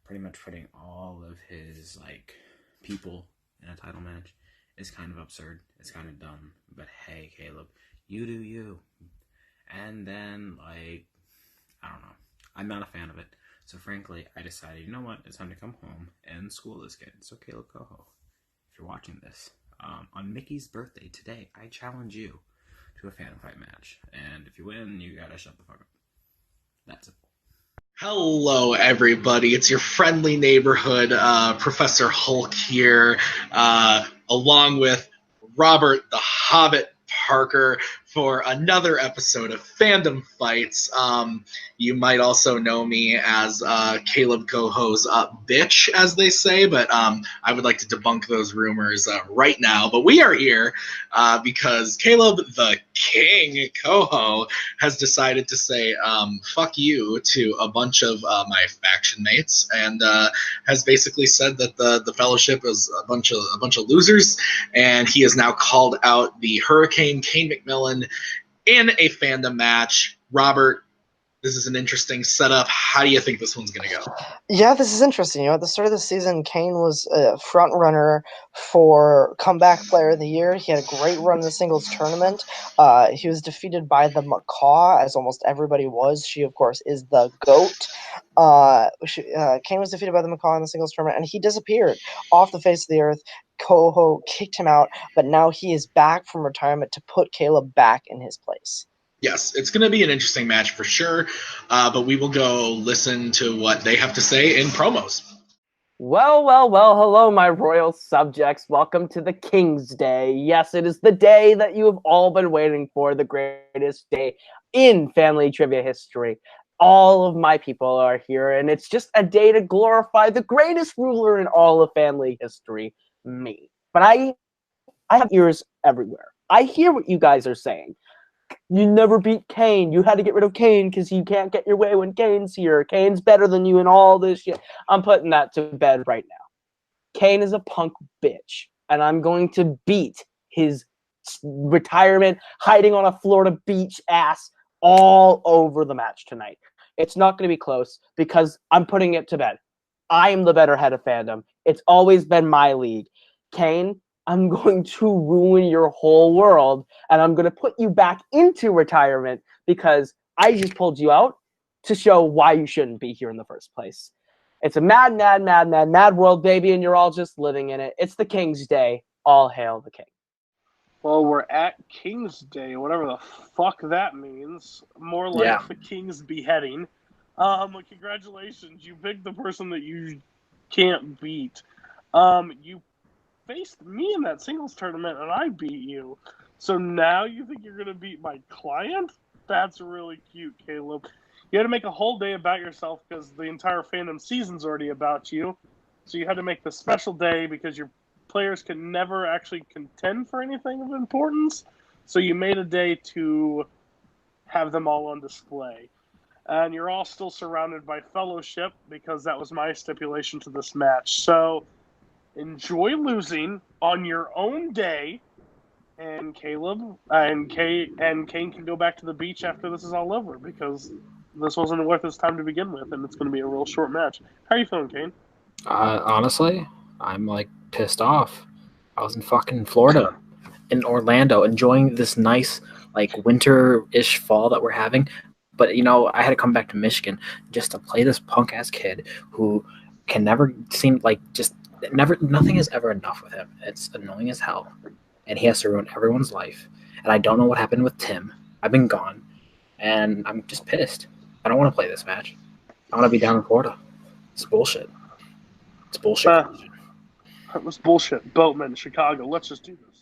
pretty much putting all of his, like, people in a title match is kind of absurd. It's kind of dumb. But hey, Kaleb, you do you. And then, like, I don't know. I'm not a fan of it. So frankly, I decided, you know what? It's time to come home and school this kid. So Kaleb Koho, if you're watching this, on Mickey's birthday today, I challenge you to a Phantom Fight match. And if you win, you gotta shut the fuck up. That's it. Hello, everybody. It's your friendly neighborhood Professor Hulk here, along with Robert the Hobbit Parker for another episode of Fandom Fights. You might also know me as Kaleb Koho's bitch, as they say, but I would like to debunk those rumors right now. But we are here because Kaleb the King Koho has decided to say fuck you to a bunch of my faction mates, and has basically said that the Fellowship is a bunch of losers, and he has now called out the Hurricane Cain McMillan in a Fandom match. Robert, this is an interesting setup. How do you think this one's going to go? Yeah, this is interesting. You know, at the start of the season, Kane was a front runner for comeback player of the year. He had a great run in the singles tournament. He was defeated by the Macaw, as almost everybody was. She, of course, is the GOAT. Kane was defeated by the Macaw in the singles tournament, and he disappeared off the face of the earth. Koho kicked him out, but now he is back from retirement to put Kaleb back in his place. Yes, it's going to be an interesting match for sure, but we will go listen to what they have to say in promos. Well, hello, my royal subjects. Welcome to the King's Day. Yes, it is the day that you have all been waiting for, the greatest day in family trivia history. All of my people are here, and it's just a day to glorify the greatest ruler in all of family history, me. But I have ears everywhere. I hear what you guys are saying. You never beat Kane. You had to get rid of Kane because you can't get your way when Kane's here. Kane's better than you and all this shit. I'm putting that to bed right now. Kane is a punk bitch, and I'm going to beat his retirement, hiding on a Florida beach ass all over the match tonight. It's not going to be close because I'm putting it to bed. I am the better head of Fandom. It's always been my league. Kane, I'm going to ruin your whole world, and I'm going to put you back into retirement because I just pulled you out to show why you shouldn't be here in the first place. It's a mad, mad, mad, mad, mad world, baby, and you're all just living in it. It's the King's Day. All hail the King. Well, we're at King's Day, whatever the fuck that means. More like the King's beheading. Congratulations, you picked the person that you can't beat. You faced me in that singles tournament, and I beat you. So now you think you're going to beat my client? That's really cute, Kaleb. You had to make a whole day about yourself because the entire Fandom season's already about you. So you had to make the special day because your players can never actually contend for anything of importance. So you made a day to have them all on display. And you're all still surrounded by fellowship because that was my stipulation to this match. So enjoy losing on your own day. And Kaleb and Kane can go back to the beach after this is all over because this wasn't worth his time to begin with, and it's going to be a real short match. How are you feeling, Kane? Honestly, I'm like pissed off. I was in fucking Florida, in Orlando, enjoying this nice like winter-ish fall that we're having. But I had to come back to Michigan just to play this punk ass kid who can never seem like nothing is ever enough with him. It's annoying as hell, and he has to ruin everyone's life. And I don't know what happened with Tim. I've been gone, and I'm just pissed. I don't want to play this match. I want to be down in Florida. It's bullshit. It's bullshit. That was bullshit. Boatman, Chicago. Let's just do this.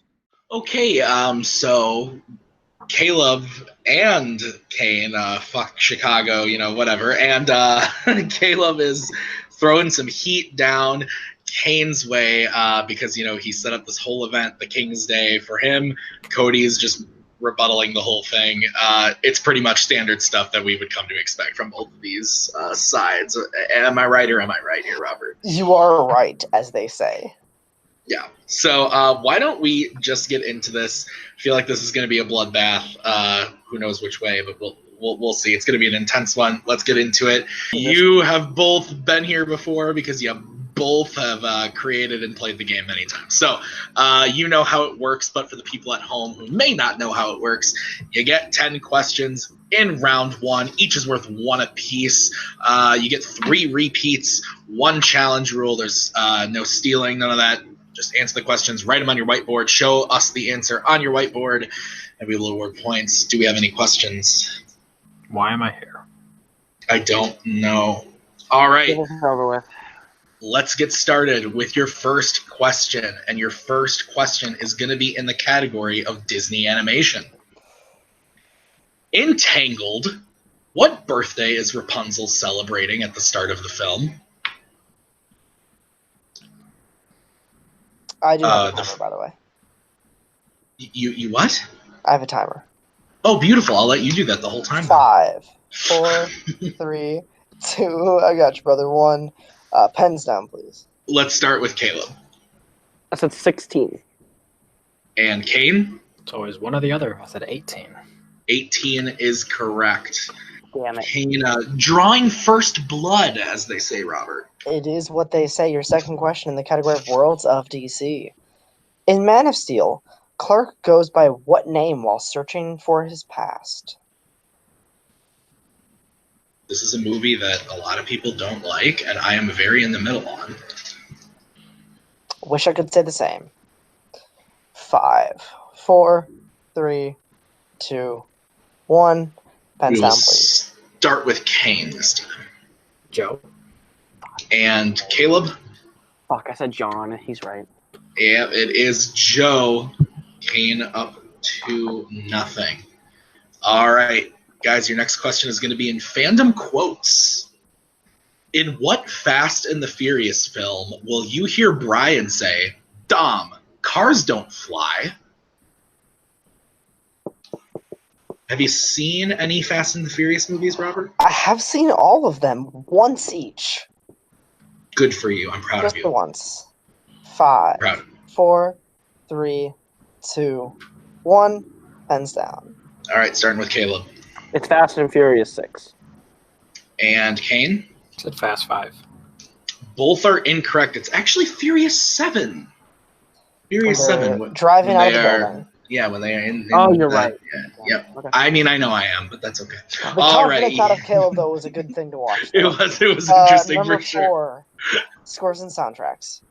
Okay, so Kaleb and Kane, fuck Chicago, whatever. And Kaleb is throwing some heat down Kane's way because, he set up this whole event, the King's Day, for him. Cody's just rebuttaling the whole thing. It's pretty much standard stuff that we would come to expect from both of these sides. Am I right or am I right here, Robert? You are right, as they say. Yeah. So why don't we just get into this? I feel like this is going to be a bloodbath. Who knows which way, but we'll see. It's going to be an intense one. Let's get into it. You have both been here before because you both have created and played the game many times. So you know how it works, but for the people at home who may not know how it works, you get 10 questions in round one. Each is worth 1 apiece. You get 3 repeats, 1 challenge rule. There's no stealing, none of that. Just answer the questions, write them on your whiteboard, show us the answer on your whiteboard, and we will award points. Do we have any questions? Why am I here? I don't know. All right. Get it over with. Let's get started with your first question. And your first question is going to be in the category of Disney animation. In Tangled, what birthday is Rapunzel celebrating at the start of the film? I do have a timer, by the way. You what? I have a timer. Oh, beautiful. I'll let you do that the whole time. 5, 4, 3, 2. I got you, brother. 1. Pens down, please. Let's start with Kaleb. I said 16. And Kane? It's always one or the other. I said 18. 18 is correct. Damn it. Kane, drawing first blood, as they say, Robert. It is what they say. Your second question in the category of Worlds of DC. In Man of Steel, Clark goes by what name while searching for his past? This is a movie that a lot of people don't like, and I am very in the middle on. Wish I could say the same. 5, 4, 3, 2, 1. Pens down, please. Start with Kane this time. Joe. And Kaleb? Fuck, I said John. He's right. Yeah, it is Joe. Kane up to nothing. All right, guys, your next question is going to be in Fandom quotes. In what Fast and the Furious film will you hear Brian say, "Dom, cars don't fly"? Have you seen any Fast and the Furious movies, Robert? I have seen all of them once each. Good for you. I'm proud Just of you. the once. 5, Proud. 4, 3, 2, 1, pens down. All right, starting with Kaleb. It's Fast and Furious 6. And Kane? I said Fast 5. Both are incorrect. It's actually Furious 7. Furious When they're 7. driving when out of they the are- building. Yeah, when they are in. Oh, you're right. Yeah, yep. Okay. I mean, I know I am, but that's okay. The All right. confidence out of Kaleb, though, was a good thing to watch. It though. was interesting Number for sure. 4, scores and soundtracks.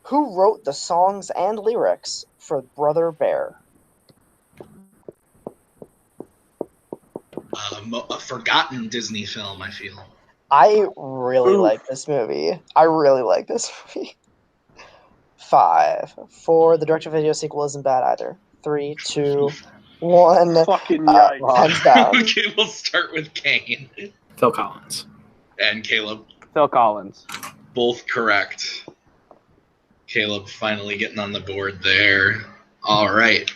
Who wrote the songs and lyrics for Brother Bear? A forgotten Disney film, I feel. I really like this movie. 5, 4, the direct-to-video sequel isn't bad either. 3, 2, 1. Fucking yikes. Hands down. Okay, we'll start with Kane Phil Collins. and Kaleb. Phil Collins. Both correct. Kaleb finally getting on the board there. All right.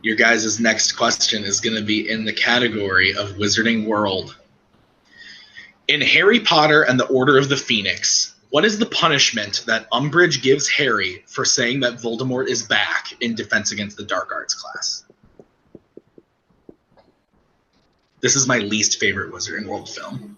Your guys' next question is going to be in the category of Wizarding World. In Harry Potter and the Order of the Phoenix, what is the punishment that Umbridge gives Harry for saying that Voldemort is back in Defense Against the Dark Arts class? This is my least favorite Wizarding World film.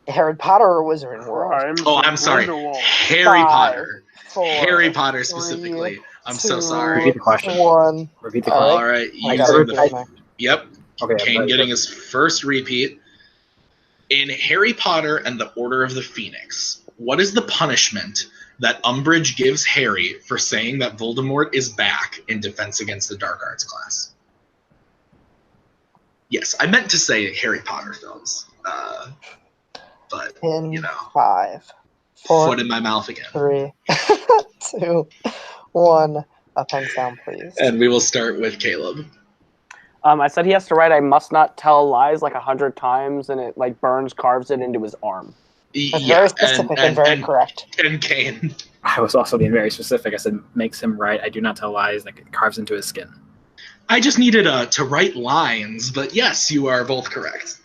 Harry Potter or Wizarding World? Oh, I'm sorry. Harry 5, Potter. 4, Harry Potter specifically. I'm so 2, sorry. Repeat the question. 1. Repeat the All question. All right. I got Using it. the, yep. Okay. Kane getting his first repeat. In Harry Potter and the Order of the Phoenix, what is the punishment that Umbridge gives Harry for saying that Voldemort is back in Defense Against the Dark Arts class? Yes, I meant to say Harry Potter films. But, In you know, 5, 4, foot in my mouth again. 3, 2, 1. Pens down, please. And we will start with Kaleb. I said he has to write "I must not tell lies" like 100 times, and it like carves it into his arm. That's very specific and very correct. And Kane. I was also being very specific. I said makes him write "I do not tell lies" like it carves into his skin. I just needed to write lines, but yes, you are both correct.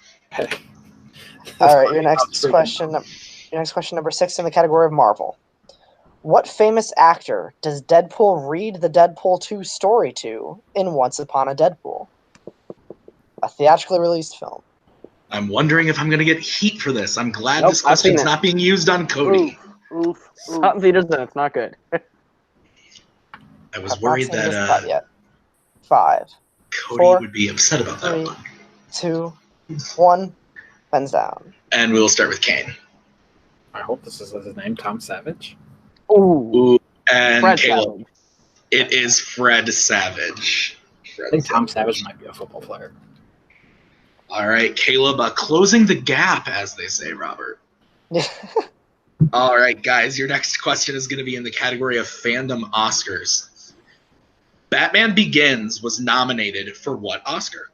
All right, your next question. Your next question, number 6 in the category of Marvel. What famous actor does Deadpool read the Deadpool 2 story to in Once Upon a Deadpool? A theatrically released film. I'm wondering if I'm going to get heat for this. I'm glad Nope, this I've seen question's it. not being used on Cody. Oof. Something he doesn't. It's not good. I was I've worried not seen this that cut yet. 5, Cody 4, would be upset about that 3, one. 2, 1. Pens down. And we'll start with Kane. I hope this is his name, Tom Savage. Ooh. And Fred Caleb. Savage. It is Fred Savage. I think Tom Savage might be a football player. All right, Caleb, closing the gap, as they say, Robert. All right, guys, your next question is going to be in the category of Fandom Oscars. Batman Begins was nominated for what Oscar?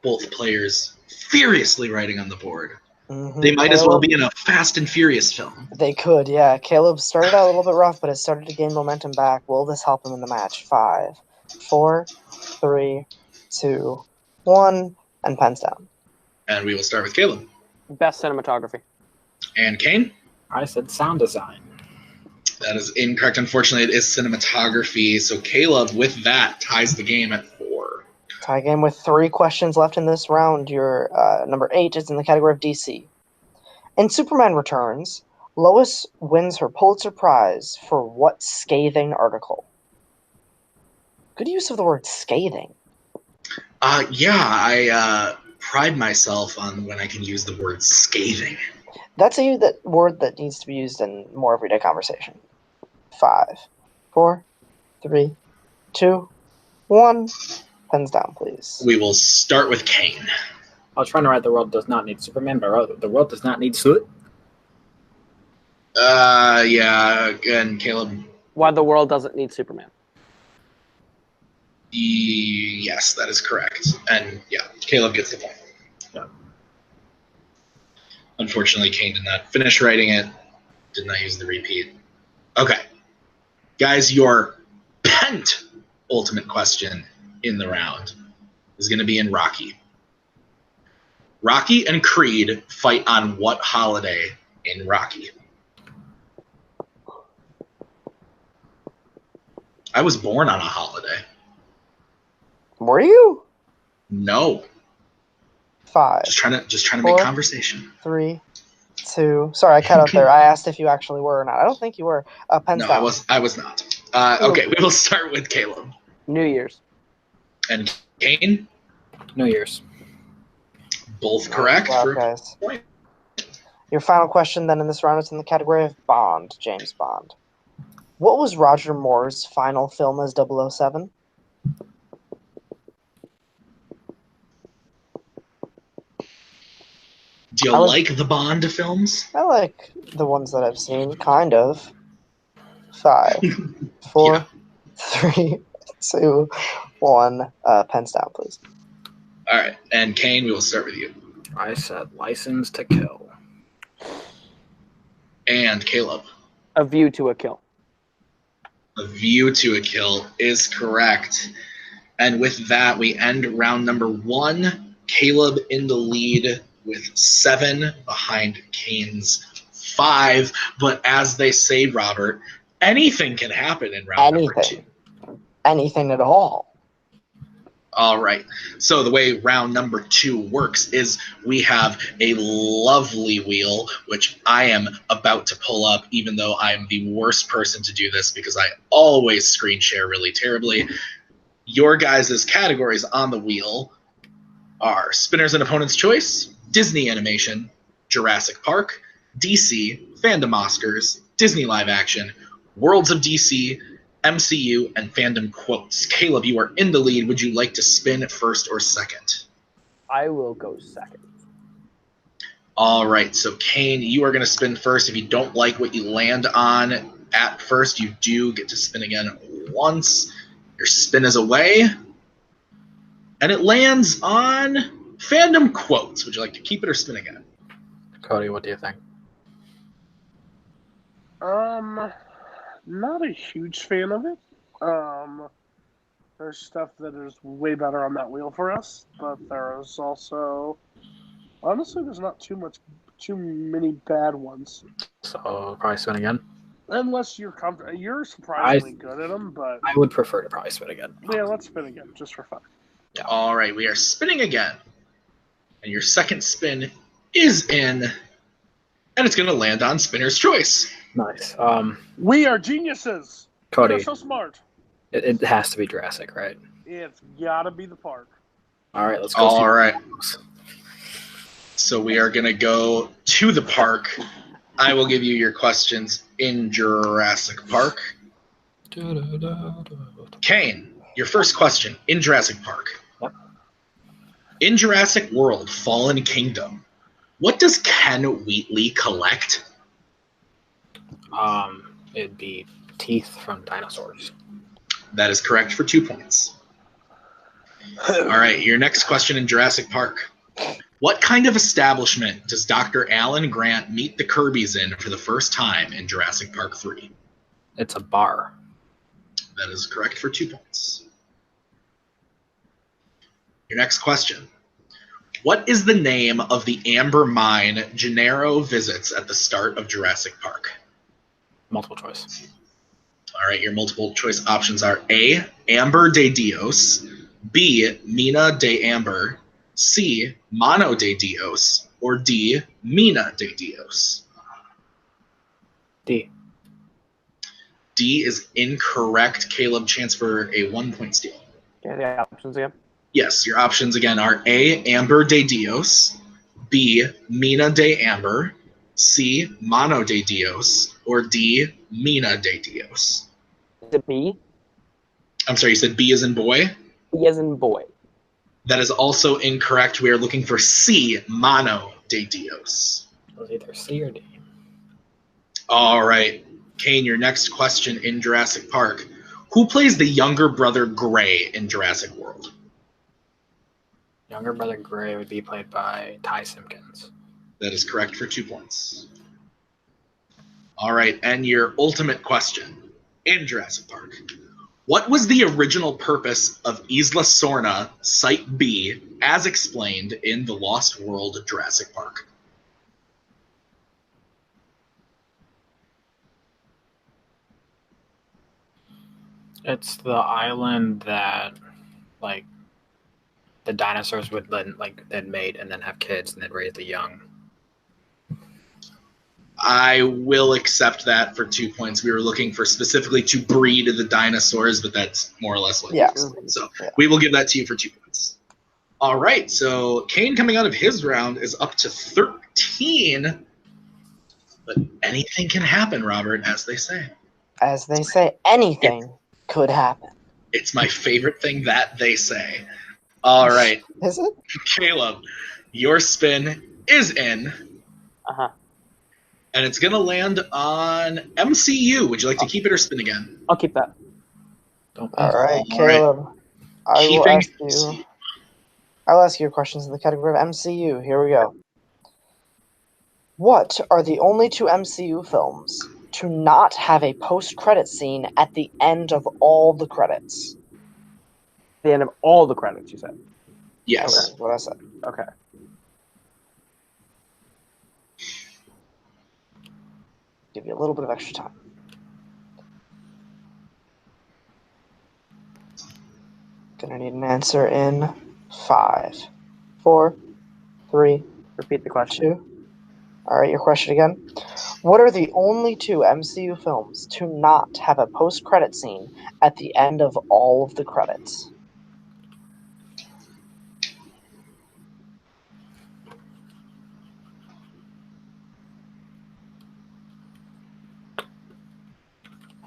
Both players furiously writing on the board. Mhm. They might as well be in a Fast and Furious film. They could, yeah. Caleb started out a little bit rough, but has started to gain momentum back. Will this help him in the match? 5, 4, 3, 2, 1, and pens down. And we will start with Caleb. Best cinematography. And Kane? I said sound design. That is incorrect. Unfortunately, it is cinematography. So Caleb, with that, ties the game at 4. Tie game with 3 questions left in this round. Your number 8 is in the category of DC. In Superman Returns, Lois wins her Pulitzer Prize for what scathing article? Good use of the word scathing. I pride myself on when I can use the word scathing. That's that word that needs to be used in more everyday conversation. 5, 4, 3, 2, 1. Pens down, please. We will start with Kane. I was trying to write "The world does not need Superman," but the world does not need Soot. Yeah, and Caleb. Why the world doesn't need Superman. Yes, that is correct. And yeah, Caleb gets the point. Yeah. Unfortunately, Kane did not finish writing it. Did not use the repeat. Okay. Guys, your ultimate question in the round is going to be in Rocky. Rocky and Creed fight on what holiday in Rocky? I was born on a holiday. Were you? No. 5. Just trying to Four. make conversation. 3, 2. Sorry, I cut out there. I asked if you actually were or not. I don't think you were. Pens No, down. I was not. Okay, we will start with Kaleb. New Year's. And Kane, New Year's. both correct Wow, for a guys. point. Your final question then in this round is in the category of Bond, James Bond. What was Roger Moore's final film as 007? Do you like the Bond films? I like the ones that I've seen, kind of. 5, 4, 3, 2, 1. Pens down, please. All right, and Kane, we will start with you. I said License to Kill. And Kaleb. A View to a Kill. A View to a Kill is correct. And with that, we end round number 1. Kaleb in the lead with 7 behind Kane's 5. But as they say, Robert, anything can happen in round number 2. Anything at all. All right. So the way round number 2 works is we have a lovely wheel, which I am about to pull up, even though I'm the worst person to do this because I always screen share really terribly. Your guys' categories on the wheel are Spinners and Opponent's Choice, Disney Animation, Jurassic Park, DC, Fandom Oscars, Disney Live Action, Worlds of DC, MCU, and Fandom Quotes. Kaleb, you are in the lead. Would you like to spin first or second? I will go second. All right, so Kane, you are going to spin first. If you don't like what you land on at first, you do get to spin again once. Your spin is away. And it lands on Fandom Quotes. Would you like to keep it or spin again? Cody, what do you think? Not a huge fan of it. There's stuff that is way better on that wheel for us, but there's also, honestly, there's not too many bad ones. So probably spin again. Unless you're surprisingly good at them, but I would prefer to probably spin again. yeah, let's spin again just for fun. Yeah. All right, we are spinning again. And your second spin is in, and it's going to land on Spinner's Choice. Nice. We are geniuses. Cody, We're so smart. it has to be Jurassic, right? It's gotta be the park. All right, let's go. All right. So we are going to go to the park. I will give you your questions in Jurassic Park. Kane, your first question in Jurassic Park. Yep. In Jurassic World Fallen Kingdom, what does Ken Wheatley collect? It'd be teeth from dinosaurs. That is correct for 2 points. All right, your next question in Jurassic Park. What kind of establishment does Dr. Alan Grant meet the Kirbys in for the first time in Jurassic Park 3? It's a bar. That is correct for 2 points. Your next question. What is the name of the amber mine Gennaro visits at the start of Jurassic Park? Multiple choice. All right, your multiple choice options are A, Amber de Dios, B, Mina de Amber, C, Mano de Dios, or D, Mina de Dios. D. D is incorrect. Kaleb, chance for a 1-point steal. Yeah, the options again. Yes, your options again are A, Amber de Dios, B, Mina de Amber, C, Mano de Dios, or D, Mina de Dios. Is it B? I'm sorry, you said B as in boy? B as in boy. That is also incorrect. We are looking for C, Mano de Dios. It was either C or D. All right. Kane, your next question in Jurassic Park. Who plays the younger brother Gray in Jurassic World? Younger brother Gray would be played by Ty Simpkins. That is correct for 2 points. All right, and your ultimate question in Jurassic Park. What was the original purpose of Isla Sorna, Site B, as explained in The Lost World of Jurassic Park? It's the island that, like, the dinosaurs would then mate and then have kids and then raise the young. I will accept that for 2 points. We were looking for specifically to breed the dinosaurs, but that's more or less what you said. So we will give that to you for 2 points. All right, so Kane coming out of his round is up to 13. But anything can happen, Robert, as they say. As they say, anything could happen. It's my favorite thing that they say. All right. Is it? Kaleb, your spin is in. Uh-huh. And it's going to land on MCU. Would you like to keep it or spin again? I'll keep that. All right, Kaleb. I'll ask you questions in the category of MCU. Here we go. What are the only 2 MCU films to not have a post-credit scene at the end of all the credits? The end of all the credits, you said? Yes. Okay, that's what I said. Okay. Give you a little bit of extra time. Gonna need an answer in 5, 4, 3. Repeat the question. 2. All right, your question again. What are the only 2 MCU films to not have a post-credit scene at the end of all of the credits?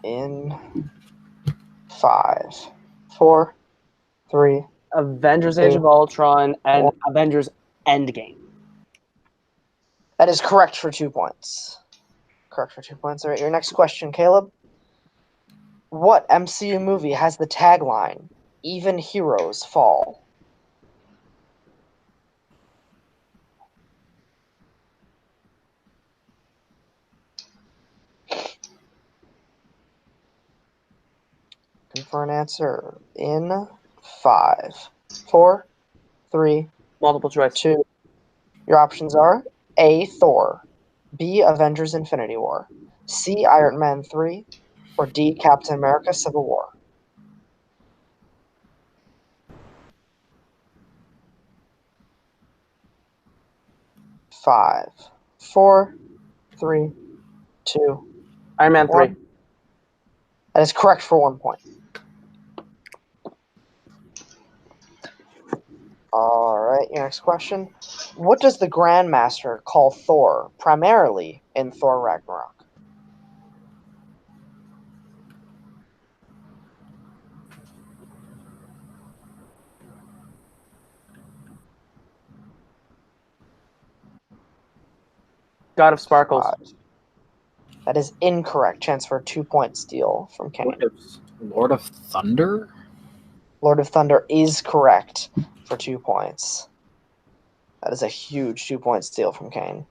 In 5, 4, 3. Avengers Age of Ultron and Avengers Endgame. That is correct for 2 points. Correct for 2 points. All right, your next question, Kaleb. What MCU movie has the tagline, "Even Heroes Fall"? Looking for an answer in 5, 4, 3. Multiple choice. 2. Your options are A, Thor, B, Avengers Infinity War, C, Iron Man 3, or D, Captain America Civil War. Five, 4, 3, 2. Iron Man 3. That is correct for 1 point. All right, your next question. What does the Grandmaster call Thor primarily in Thor Ragnarok? God of Sparkles. 5. That is incorrect. Chance for a 2-point steal from Kane. Lord of Thunder? Lord of Thunder is correct for 2 points. That is a huge 2-point steal from Kane.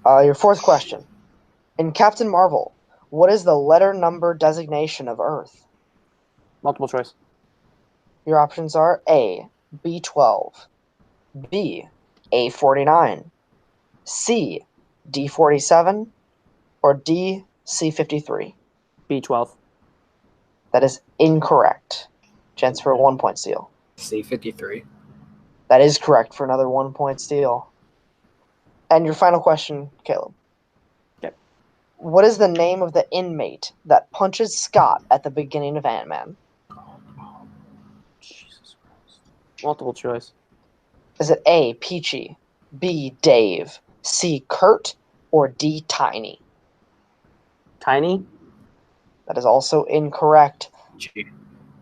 Your fourth question. In Captain Marvel, what is the letter number designation of Earth? Multiple choice. Your options are A, B12, B, A49, C, D47, or D, C53. B12. That is incorrect. Chance for a 1-point steal. C53. That is correct for another 1-point steal. And your final question, Kaleb. Okay. What is the name of the inmate that punches Scott at the beginning of Ant-Man? Jesus Christ. Multiple choice. Is it A, Peachy, B, Dave, C, Kurt, or D, Tiny? Tiny? That is also incorrect. Gee.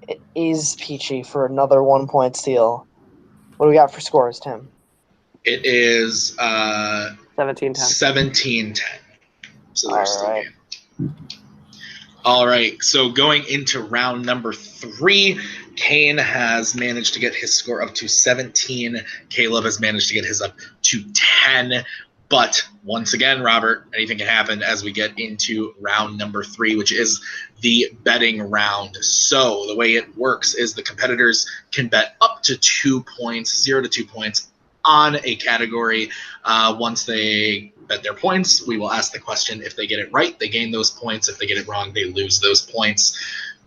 It is Peachy for another 1-point steal. What do we got for scores, Tim? It is 17-10. 17-10. So there's still All right. game. All right. So going into round number 3, Kane has managed to get his score up to 17. Kaleb has managed to get his up to 10. But once again, Robert, anything can happen as we get into round number 3, which is the betting round. So the way it works is the competitors can bet up to 2 points, 0 to 2 points, on a category. Once they bet their points, we will ask the question. If they get it right, they gain those points. If they get it wrong, they lose those points.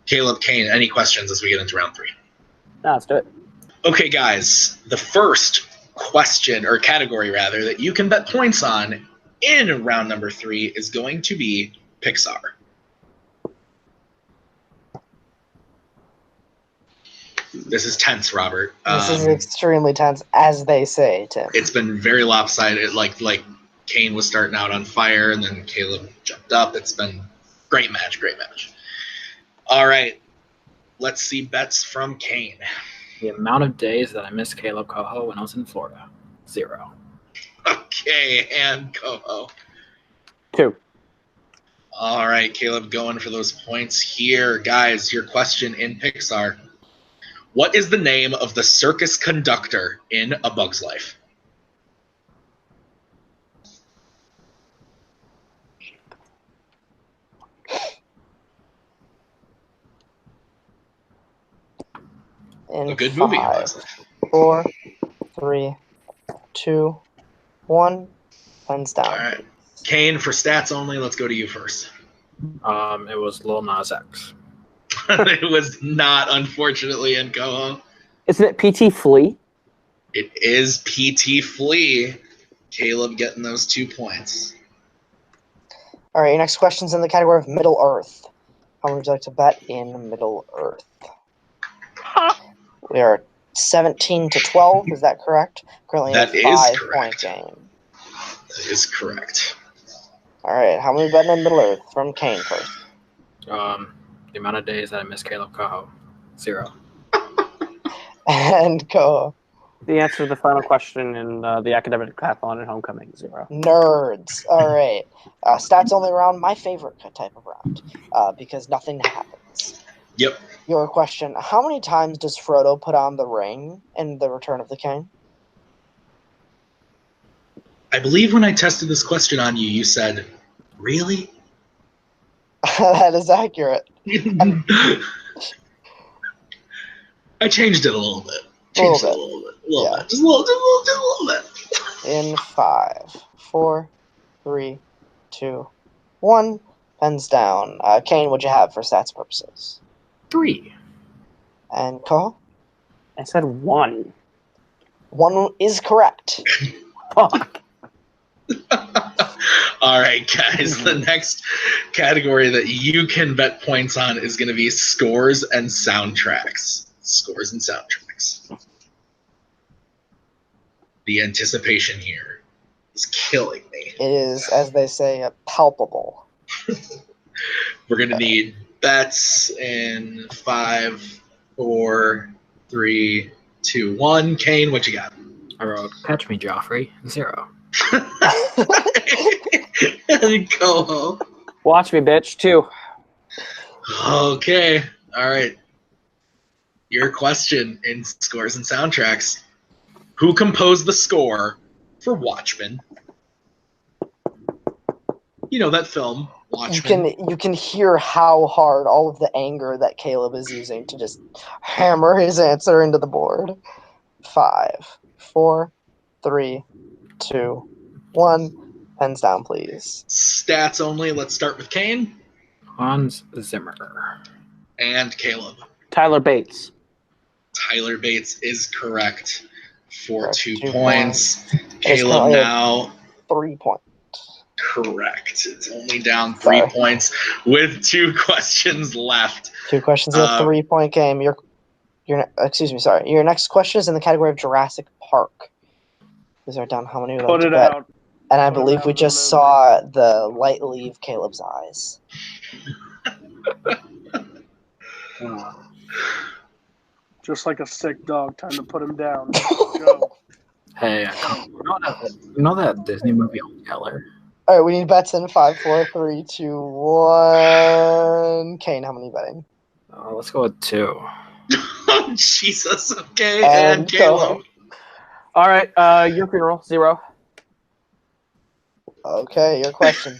Kaleb, Kane, any questions as we get into round 3? No, let's do it. Okay, guys, the first question, or category rather, that you can bet points on in round number 3 is going to be Pixar. This is tense, Robert. This is extremely tense, as they say, Tim. It's been very lopsided. Like Kane was starting out on fire, and then Kaleb jumped up. It's been great match. All right, let's see bets from Kane. The amount of days that I missed Kaleb Koho when I was in Florida, 0. Okay, and Koho. 2. All right, Kaleb going for those points here. Guys, your question in Pixar. What is the name of the circus conductor in A Bug's Life? In A good movie. 5, 4, 3, 2, 1. Pens down. All right. Kane, for stats only, let's go to you first. It was Lil Nas X. It was not, unfortunately, in Koho. Isn't it PT Flea? It is PT Flea. Kaleb getting those 2 points. All right, your next question's in the category of Middle Earth. How would you like to bet in Middle Earth? We are 17 to 12. Is that correct? Currently, That a is 5-point correct. game. That is correct. All right, how many betting in Middle Earth from Kane first? The amount of days that I missed Kaleb Koho, 0. And go. The answer to the final question in the academic decathlon and homecoming, 0. Nerds. All right. Stats only round, my favorite type of round, because nothing happens. Yep. Your question, how many times does Frodo put on the ring in The Return of the King? I believe when I tested this question on you, you said, really? That is accurate. I changed it a little bit. A little bit. Just a little bit. In 5, 4, 3, 2, 1. Pens down. Kane, what'd you have for stats purposes? 3. And Koho? I said 1. 1 is correct. Fuck. All right, guys. The next category that you can bet points on is going to be scores and soundtracks. Scores and soundtracks. The anticipation here is killing me. It is, as they say, palpable. We're going to need bets in 5, 4, 3, 2, 1. Kane, what you got? I wrote, catch me, Joffrey, 0. And Koho. Watch me, bitch, 2. Okay. All right. Your question in scores and soundtracks. Who composed the score for Watchmen? You know that film, Watchmen. You can hear how hard all of the anger that Kaleb is using to just hammer his answer into the board. 5, 4, 3, 2, 1. Pens down, please. Stats only. Let's start with Kane. Hans Zimmer. And Kaleb. Tyler Bates. Tyler Bates is correct for Correct. 2 2 points. It's Kaleb currently now 3 points. correct. It's only down 3 points with 2 questions left. 2 questions in a 3-point game. Your next question is in the category of Jurassic Park. These are down how many we Put like to it bet. out. And I Put it believe out we of the just movie. saw the light leave Caleb's eyes. Just like a sick dog, time to put him down. Go. Hey, you know that Disney movie Yeller? All right, we need bets in 5, 4, 3, 2, 1. Kane, how many betting? Let's go with 2. Oh, Jesus. Okay. And And Kaleb. All right, your funeral, 0. Okay, your question.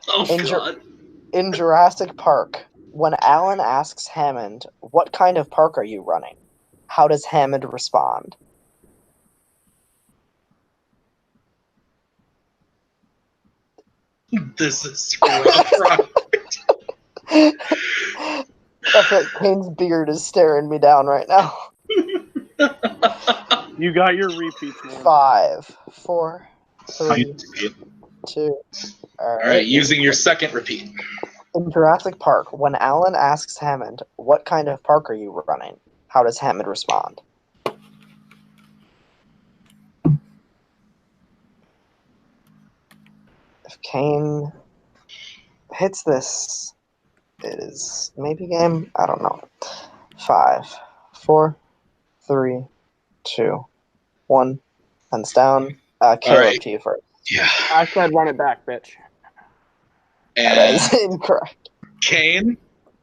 Oh, God. In Jurassic Park, when Alan asks Hammond, "What kind of park are you running?" how does Hammond respond? This is rough, Robert. I feel like Kane's beard is staring me down right now. You got your repeats, man. 5, 4, 3, 2. All right, using your second repeat. In Jurassic Park, when Alan asks Hammond, "What kind of park are you running?" how does Hammond respond? If Kane hits this, it is maybe game. I don't know. 5, 4, 3, 2, 1. Hands down. Kaleb, right. to you first. Yeah. I said run it back, bitch. That And is incorrect. Kane,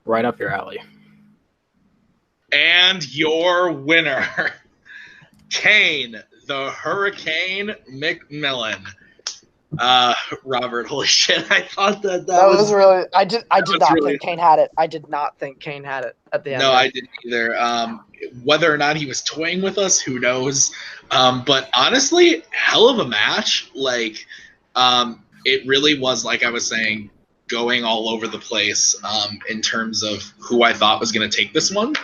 Right up your alley. and your winner, Kane, the Hurricane McMillan. Robert, holy shit! I thought that was really. I did not really- think Kane had it. I did not think Kane had it at the end. No, I didn't either. Whether or not he was toying with us, who knows? But honestly, hell of a match. Like, it really was, like I was saying, going all over the place in terms of who I thought was going to take this one.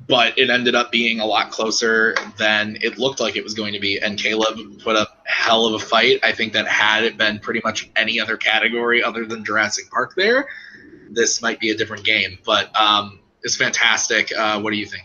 But it ended up being a lot closer than it looked like it was going to be. And Kaleb put up hell of a fight. I think that had it been pretty much any other category other than Jurassic Park there, this might be a different game. But it's fantastic. What do you think?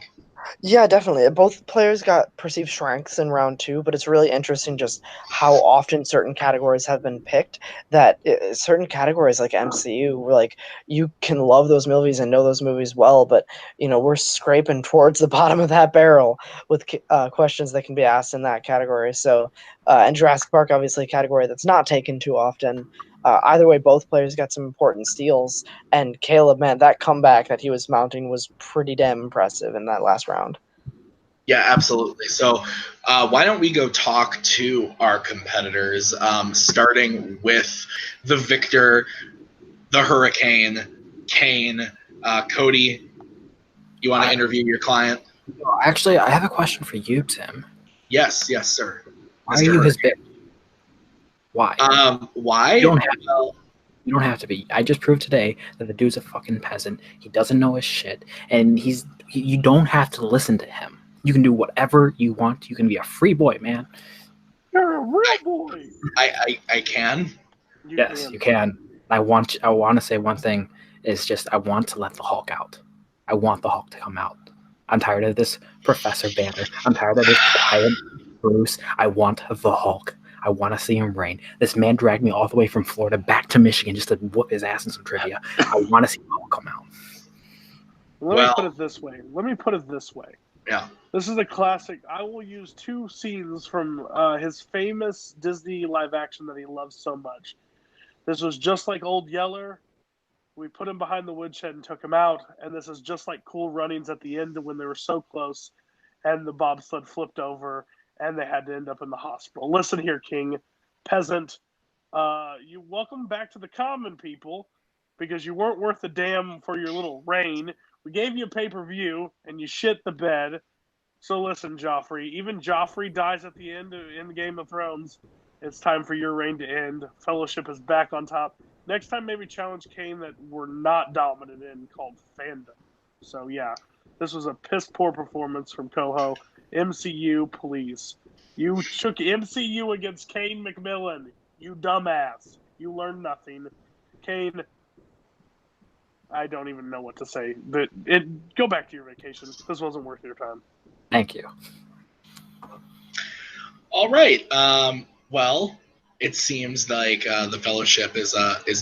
Yeah, definitely. Both players got perceived strengths in round 2, but it's really interesting just how often certain categories have been picked. That certain categories like MCU, like you can love those movies and know those movies well, but we're scraping towards the bottom of that barrel with questions that can be asked in that category. So, and Jurassic Park, obviously, a category that's not taken too often. Either way, both players got some important steals, and Kaleb, man, that comeback that he was mounting was pretty damn impressive in that last round. Yeah, absolutely. So why don't we go talk to our competitors, starting with the victor, the Hurricane, Kane. Cody, you want to interview your client? Actually, I have a question for you, Tim. Yes, sir. Why are you his bitch? Why? Why? You don't have to be. I just proved today that the dude's a fucking peasant. He doesn't know his shit, and you don't have to listen to him. You can do whatever you want. You can be a free boy, man. You're a real boy. I can. You can. I want to say one thing is just I want to let the Hulk out. I want the Hulk to come out. I'm tired of this Professor Banner. I'm tired of this quiet Bruce. I want the Hulk. I want to see him reign. This man dragged me all the way from Florida back to Michigan just to whoop his ass in some trivia. I want to see the Hulk come out. Let me put it this way. Yeah. This is a classic. I will use 2 scenes from his famous Disney live action that he loves so much. This was just like Old Yeller. We put him behind the woodshed and took him out. And this is just like Cool Runnings at the end when they were so close and the bobsled flipped over and they had to end up in the hospital. Listen here, King, peasant. You welcome back to the common people because you weren't worth a damn for your little reign. We gave you a pay-per-view, and you shit the bed. So listen, Joffrey. Even Joffrey dies at the end in Game of Thrones. It's time for your reign to end. Fellowship is back on top. Next time, maybe challenge Kane that we're not dominant in, called Fandom. So, yeah, this was a piss-poor performance from Koho. MCU, please. You took MCU against Cain McMillan. You dumbass. You learned nothing. Kane, I don't even know what to say. But go back to your vacation. This wasn't worth your time. Thank you. All right. Well, it seems like the Fellowship is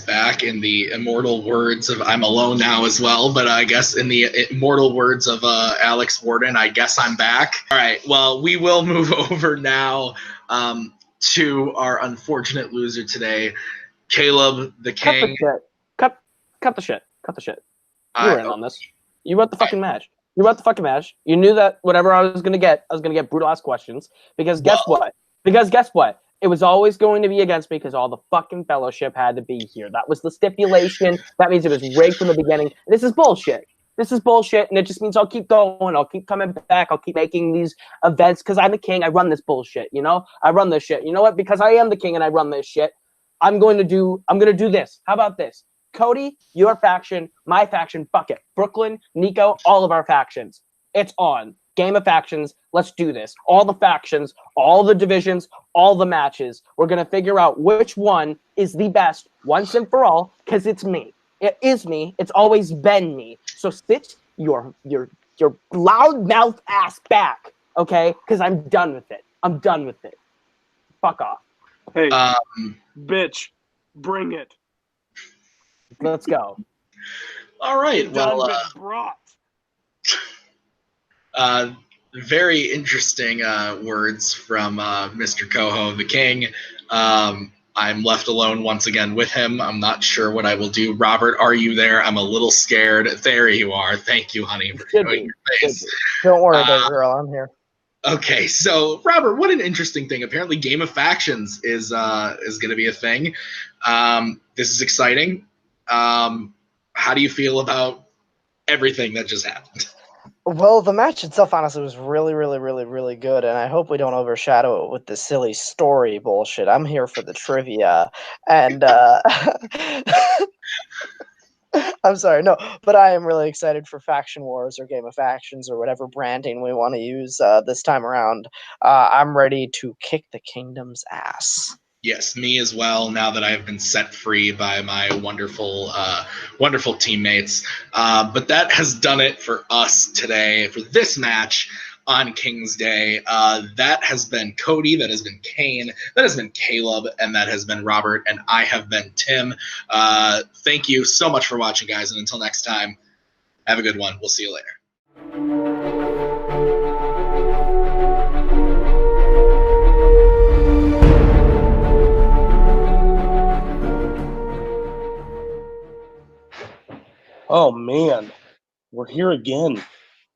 back in the immortal words of I'm alone now as well, but I guess in the immortal words of Alex Warden, I guess I'm back. All right. Well, we will move over now to our unfortunate loser today, Kaleb the King. Cut the shit. You were in on this. You wrote the fucking match. You knew that whatever I was gonna get brutal ass questions. Because guess what? It was always going to be against me because all the fucking Fellowship had to be here. That was the stipulation. That means it was rigged from the beginning. This is bullshit. And it just means I'll keep going. I'll keep coming back. I'll keep making these events because I'm the king. I run this bullshit, I run this shit. You know what? Because I am the king and I run this shit, I'm going to do this. How about this? Cody, your faction, my faction, fuck it. Brooklyn, Nico, all of our factions. It's on. Game of factions. Let's do this. All the factions, all the divisions, all the matches. We're going to figure out which one is the best once and for all, because it's me. It is me. It's always been me. So sit your loud mouth ass back, okay? Because I'm done with it. I'm done with it. Fuck off. Hey, bitch, bring it. Let's go. All right. Well, brought. very interesting words from Mr. Koho, the king. I'm left alone once again with him. I'm not sure what I will do. Robert, are you there? I'm a little scared. There you are. Thank you, honey, for showing your face. Don't worry, baby girl. I'm here. Okay, so Robert, what an interesting thing. Apparently, Game of Factions is going to be a thing. This is exciting. How do you feel about everything that just happened? Well, the match itself, honestly, was really, really, really, really good, and I hope we don't overshadow it with the silly story bullshit. I'm here for the trivia, and I'm sorry, no, but I am really excited for Faction Wars or Game of Factions or whatever branding we want to use this time around. I'm ready to kick the kingdom's ass. Yes, me as well, now that I've been set free by my wonderful wonderful teammates. But that has done it for us today, for this match on King's Day. That has been Cody, that has been Kane, that has been Kaleb, and that has been Robert, and I have been Tim. Thank you so much for watching, guys, and until next time, have a good one. We'll see you later. Oh man, we're here again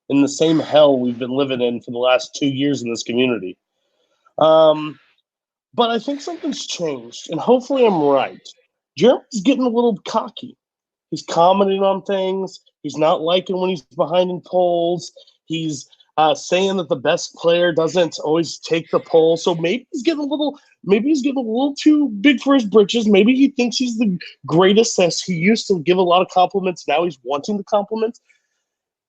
in the same hell we've been living in for the last 2 years in this community. But I think something's changed, and hopefully I'm right. Jeremy's getting a little cocky. He's commenting on things. He's not liking when he's behind in polls. He's saying that the best player doesn't always take the poll. So maybe he's getting a little too big for his britches. Maybe he thinks he's the greatest, as he used to give a lot of compliments. Now he's wanting the compliments.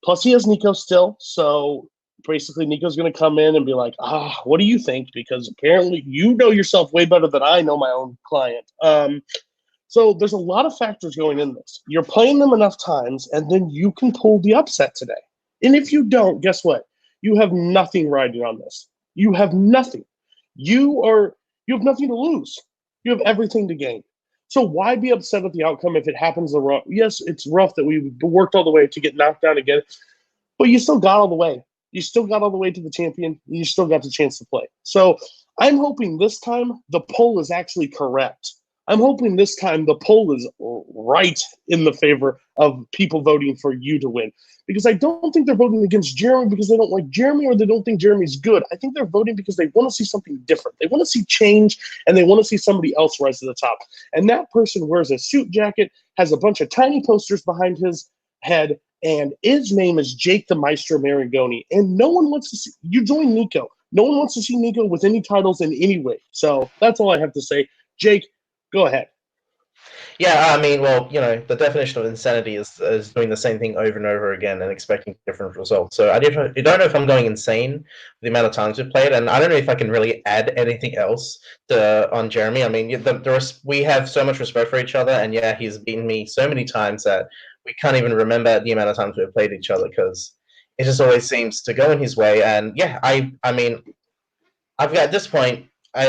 Plus he has Nico still. So basically Nico's going to come in and be like, what do you think? Because apparently you know yourself way better than I know my own client. So there's a lot of factors going in this. You're playing them enough times, and then you can pull the upset today. And if you don't, guess what? You have nothing riding on this. You have nothing. You have nothing to lose. You have everything to gain. So why be upset at the outcome if it happens the wrong? Yes, it's rough that we worked all the way to get knocked down again, but you still got all the way. You still got all the way to the champion. And you still got the chance to play. So I'm hoping this time the poll is actually correct. I'm hoping this time the poll is right in the favor of people voting for you to win. Because I don't think they're voting against Jeremy because they don't like Jeremy or they don't think Jeremy's good. I think they're voting because they want to see something different. They want to see change, and they want to see somebody else rise to the top. And that person wears a suit jacket, has a bunch of tiny posters behind his head, and his name is Jake the Maestro Maringoni. And no one wants to see – you join Nico. No one wants to see Nico with any titles in any way. So that's all I have to say. Jake, go ahead. Yeah, I mean, well, the definition of insanity is doing the same thing over and over again and expecting different results. So I don't know if I'm going insane with the amount of times we've played, and I don't know if I can really add anything else on Jeremy. I mean, we have so much respect for each other, and yeah, he's beaten me so many times that we can't even remember the amount of times we've played each other because it just always seems to go in his way. And yeah, I mean, I've got at this point.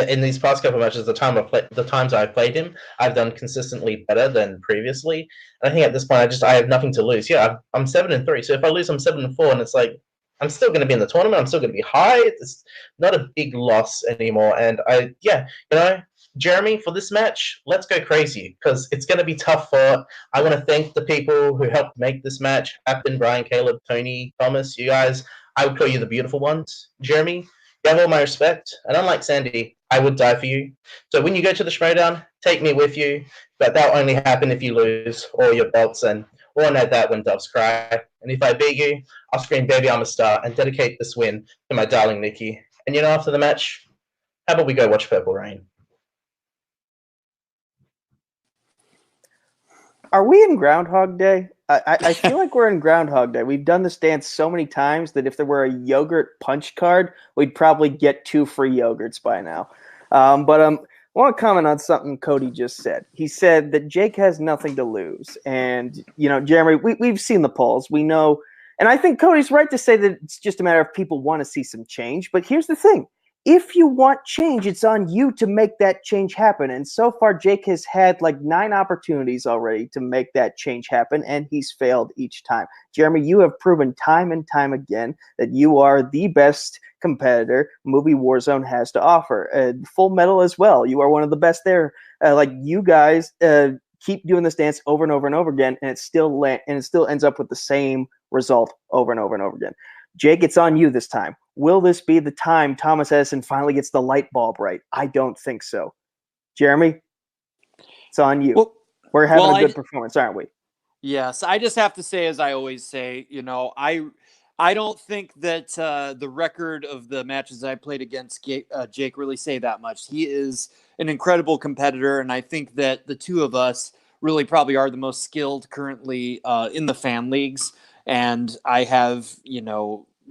In these past couple of matches, the times I've played him, I've done consistently better than previously. And I think at this point, I have nothing to lose. Yeah, I'm 7-3. So if I lose, I'm 7-4, and it's like I'm still going to be in the tournament. I'm still going to be high. It's not a big loss anymore. And Jeremy, for this match, let's go crazy because it's going to be tough for. I want to thank the people who helped make this match happen: Brian, Kaleb, Tony, Thomas, you guys. I would call you the beautiful ones, Jeremy. You have all my respect, and unlike Sandy, I would die for you. So when you go to the Schmodown, take me with you, but that'll only happen if you lose all your belts, and we'll know that when doves cry. And if I beat you, I'll scream, "Baby, I'm a star," and dedicate this win to my darling Nikki. And after the match, how about we go watch Purple Rain? Are we in Groundhog Day? I feel like we're in Groundhog Day. We've done this dance so many times that if there were a yogurt punch card, we'd probably get 2 free yogurts by now. But I want to comment on something Cody just said. He said that Jake has nothing to lose. And, Jeremy, we've seen the polls. We know. And I think Cody's right to say that it's just a matter of people want to see some change. But here's the thing. If you want change, it's on you to make that change happen. And so far, Jake has had like 9 opportunities already to make that change happen, and he's failed each time. Jeremy, you have proven time and time again that you are the best competitor movie Warzone has to offer. Full Metal as well. You are one of the best there. You guys keep doing this dance over and over and over again, and it still ends up with the same result over and over and over again. Jake, it's on you this time. Will this be the time Thomas Edison finally gets the light bulb right? I don't think so. Jeremy, it's on you. Well, we're having a good performance, aren't we? Yes, I just have to say, as I always say, I don't think that the record of the matches I played against Jake really say that much. He is an incredible competitor, and I think that the two of us really probably are the most skilled currently in the fan leagues. And I have,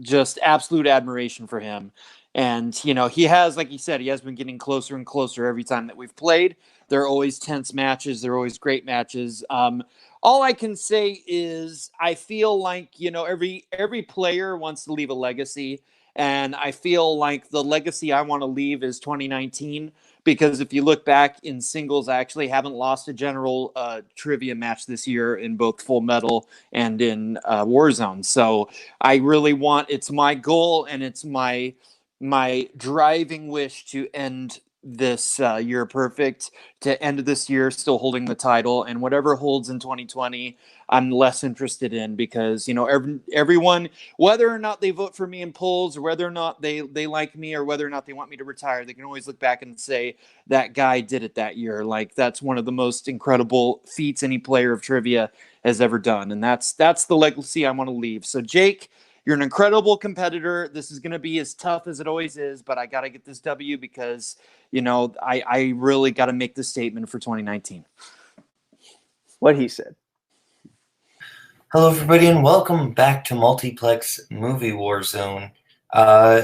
just absolute admiration for him. And, he has, like you said, he has been getting closer and closer every time that we've played. They're always tense matches. They're always great matches. All I can say is I feel like, every player wants to leave a legacy. And I feel like the legacy I want to leave is 2019. Because if you look back in singles, I actually haven't lost a general trivia match this year in both Full Metal and in Warzone. So I really it's my goal and it's my driving wish to end this year perfect, to end this year still holding the title, and whatever holds in 2020 I'm less interested in, because everyone, whether or not they vote for me in polls, or whether or not they like me, or whether or not they want me to retire, they can always look back and say that guy did it that year. Like, that's one of the most incredible feats any player of trivia has ever done, and that's the legacy I want to leave. So Jake, you're an incredible competitor. This is going to be as tough as it always is, but I got to get this W because, I really got to make this statement for 2019. What he said. Hello, everybody, and welcome back to Multiplex Movie Warzone.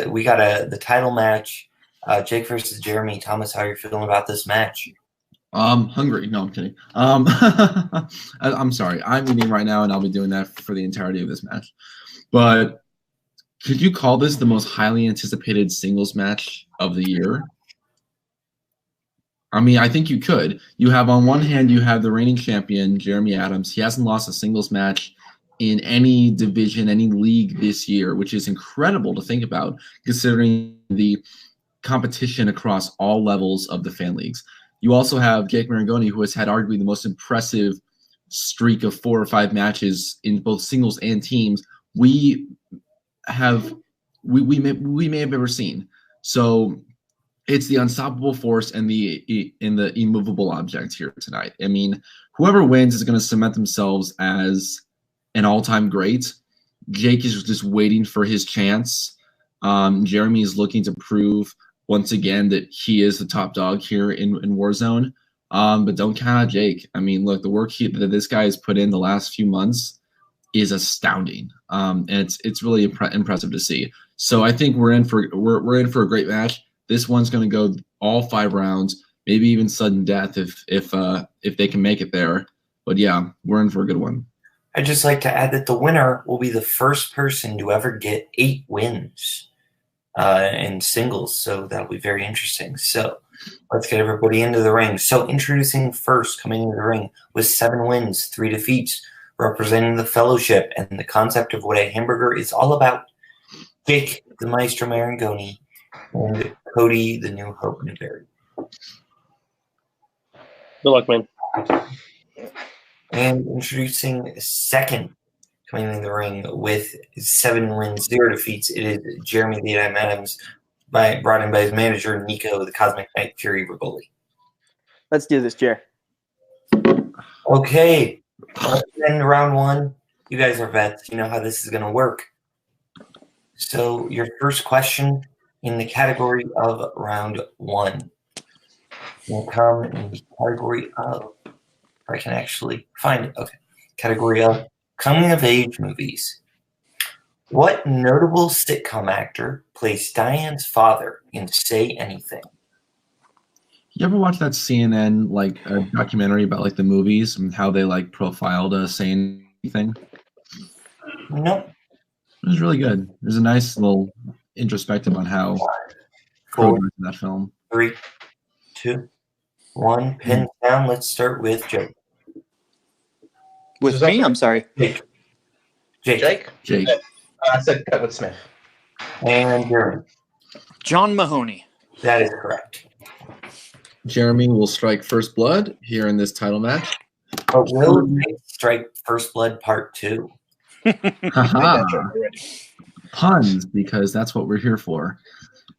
We got the title match, Jake versus Jeremy. Thomas, how are you feeling about this match? Hungry. No, I'm kidding. I'm sorry. I'm eating right now, and I'll be doing that for the entirety of this match. But could you call this the most highly anticipated singles match of the year? I mean, I think you could. You have, on one hand, you have the reigning champion, Jeremy Adams. He hasn't lost a singles match in any division, any league this year, which is incredible to think about, considering the competition across all levels of the fan leagues. You also have Cain Maringoni, who has had arguably the most impressive streak of 4 or 5 matches in both singles and teams we may have ever seen. So it's the unstoppable force and the immovable object here tonight. I mean, whoever wins is going to cement themselves as an all-time great. Jake is just waiting for his chance. Jeremy is looking to prove once again that he is the top dog here in Warzone. But don't count out Jake. I mean, look, the work that this guy has put in the last few months is astounding, and it's really impressive to see. So I think we're in for a great match. This one's going to go all 5 rounds, maybe even sudden death if they can make it there. But yeah, we're in for a good one. I'd just like to add that the winner will be the first person to ever get 8 wins in singles, so that'll be very interesting. So let's get everybody into the ring. So introducing first, coming into the ring with 7 wins, 3 defeats, representing the Fellowship and the concept of what a hamburger is all about, Jake, the Maestro Maringoni, and Cody, the new Hope Newberry. Good luck, man. And introducing second, coming in the ring with 7 wins, 0 defeats, it is Jeremy the Adam Adams, brought in by his manager, Nico, the Cosmic Knight Fury Rigoli. Let's do this, Jer. Okay. Let's end round 1. You guys are vets. You know how this is going to work. So your first question in the category of round 1 will come in the category of If I can actually find it. Okay. Category of coming of age movies. What notable sitcom actor plays Diane's father in Say Anything? You ever watch that CNN like a documentary about like the movies and how they like profiled Say Anything? Nope. It was really good. There's a nice little introspective on how Four, in that film. 3, 2, 1. Pins down. Let's start with Jake. With me? I'm sorry. Jake. Jake. I said Kevin Smith. And Jeremy. John Mahoney. That is correct. Jeremy will strike first blood here in this title match. But will Jake strike First Blood Part 2? Haha. Puns, because that's what we're here for.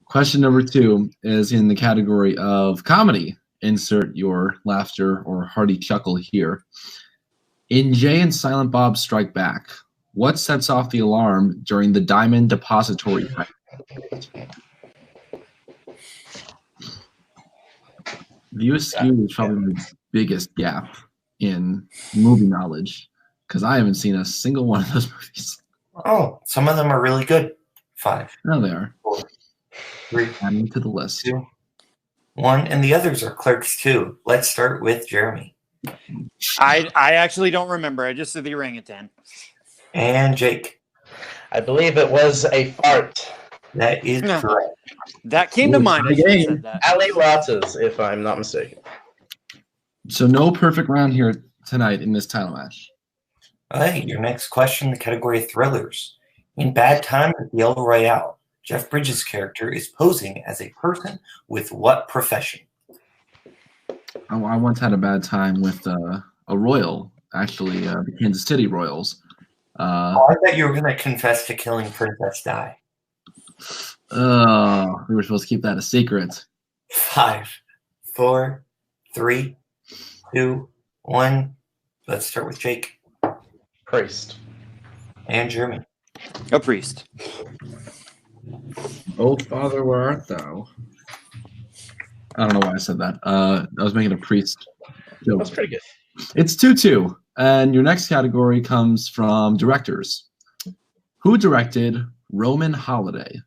Question number 2 is in the category of comedy. Insert your laughter or hearty chuckle here. In Jay and Silent Bob Strike Back, what sets off the alarm during the Diamond Depository fight? The USQ is probably the biggest gap in movie knowledge because I haven't seen a single one of those movies. Oh, some of them are really good. 5. No, they are. 4, 3. Adding to the list. 2, 1. And the others are Clerks 2. Let's start with Jeremy. I actually don't remember. I just said the orangutan. And Jake. I believe it was a fart. That is correct. That came to mind. As you said that. Ali Lattes, if I'm not mistaken. So no perfect round here tonight in this title match. All right, your next question, the category of thrillers. In Bad Times at the El Royale, Jeff Bridges' character is posing as a person with what profession? I once had a bad time with a Royal, actually, the Kansas City Royals. I thought you were going to confess to killing Princess Di. We were supposed to keep that a secret. 5, 4, 3, 2, 1. Let's start with Jake. Priest. And Jeremy. A priest. Oh, Father, where art thou? I don't know why I said that. I was making a priest joke. That's pretty good. It's 2-2. And your next category comes from directors. Who directed Roman Holiday?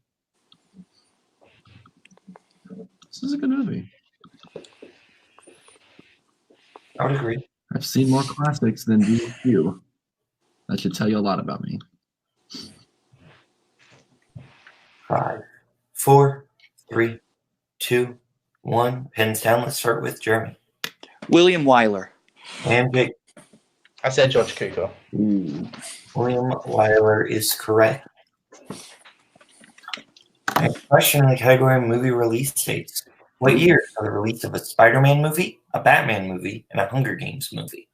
This is a good movie. I would agree. I've seen more classics than you. That should tell you a lot about me. 5, 4, 3, 2, 1. Pins down. Let's start with Jeremy. William Wyler. And Jake. I said George Cukor. William Wyler is correct. Next question in the category of movie release dates. What year saw the release of a Spider-Man movie, a Batman movie, and a Hunger Games movie?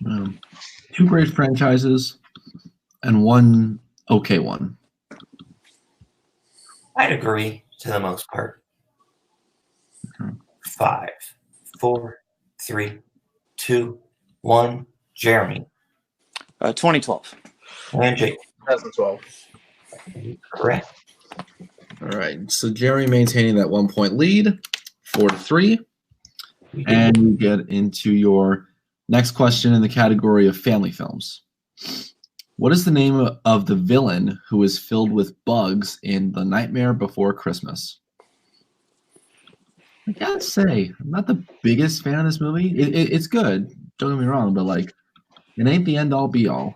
2 great franchises and 1 okay one. I'd agree to the most part. 5, 4, 3, 2, 1. Jeremy. 2012. And Jake. 2012. Correct. All right. So Jeremy maintaining that 1 point lead, 4-3. And we get into your next question in the category of family films. What is the name of the villain who is filled with bugs in The Nightmare Before Christmas? I gotta say, I'm not the biggest fan of this movie. It's good. Don't get me wrong, but like, it ain't the end all be all.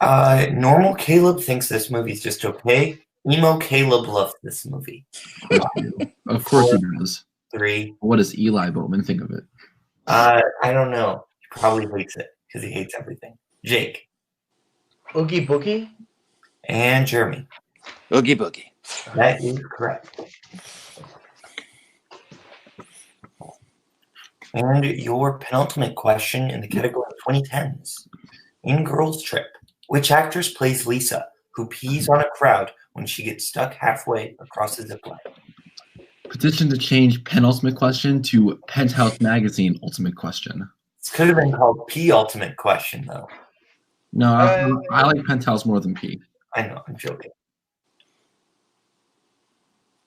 Normal Caleb thinks this movie's just okay. Emo Caleb loves this movie. Of course he does. 3. What does Eli Boatman think of it? I don't know. He probably hates it because he hates everything. Jake. Oogie Boogie. And Jeremy. Oogie Boogie. That is correct. And your penultimate question in the category of 2010s. In Girls Trip, which actress plays Lisa, who pees on a crowd when she gets stuck halfway across the zip line? Petition to change penultimate question to Penthouse Magazine ultimate question. This could have been called P ultimate question, though. No, I like Penthouse more than P. I know, I'm joking.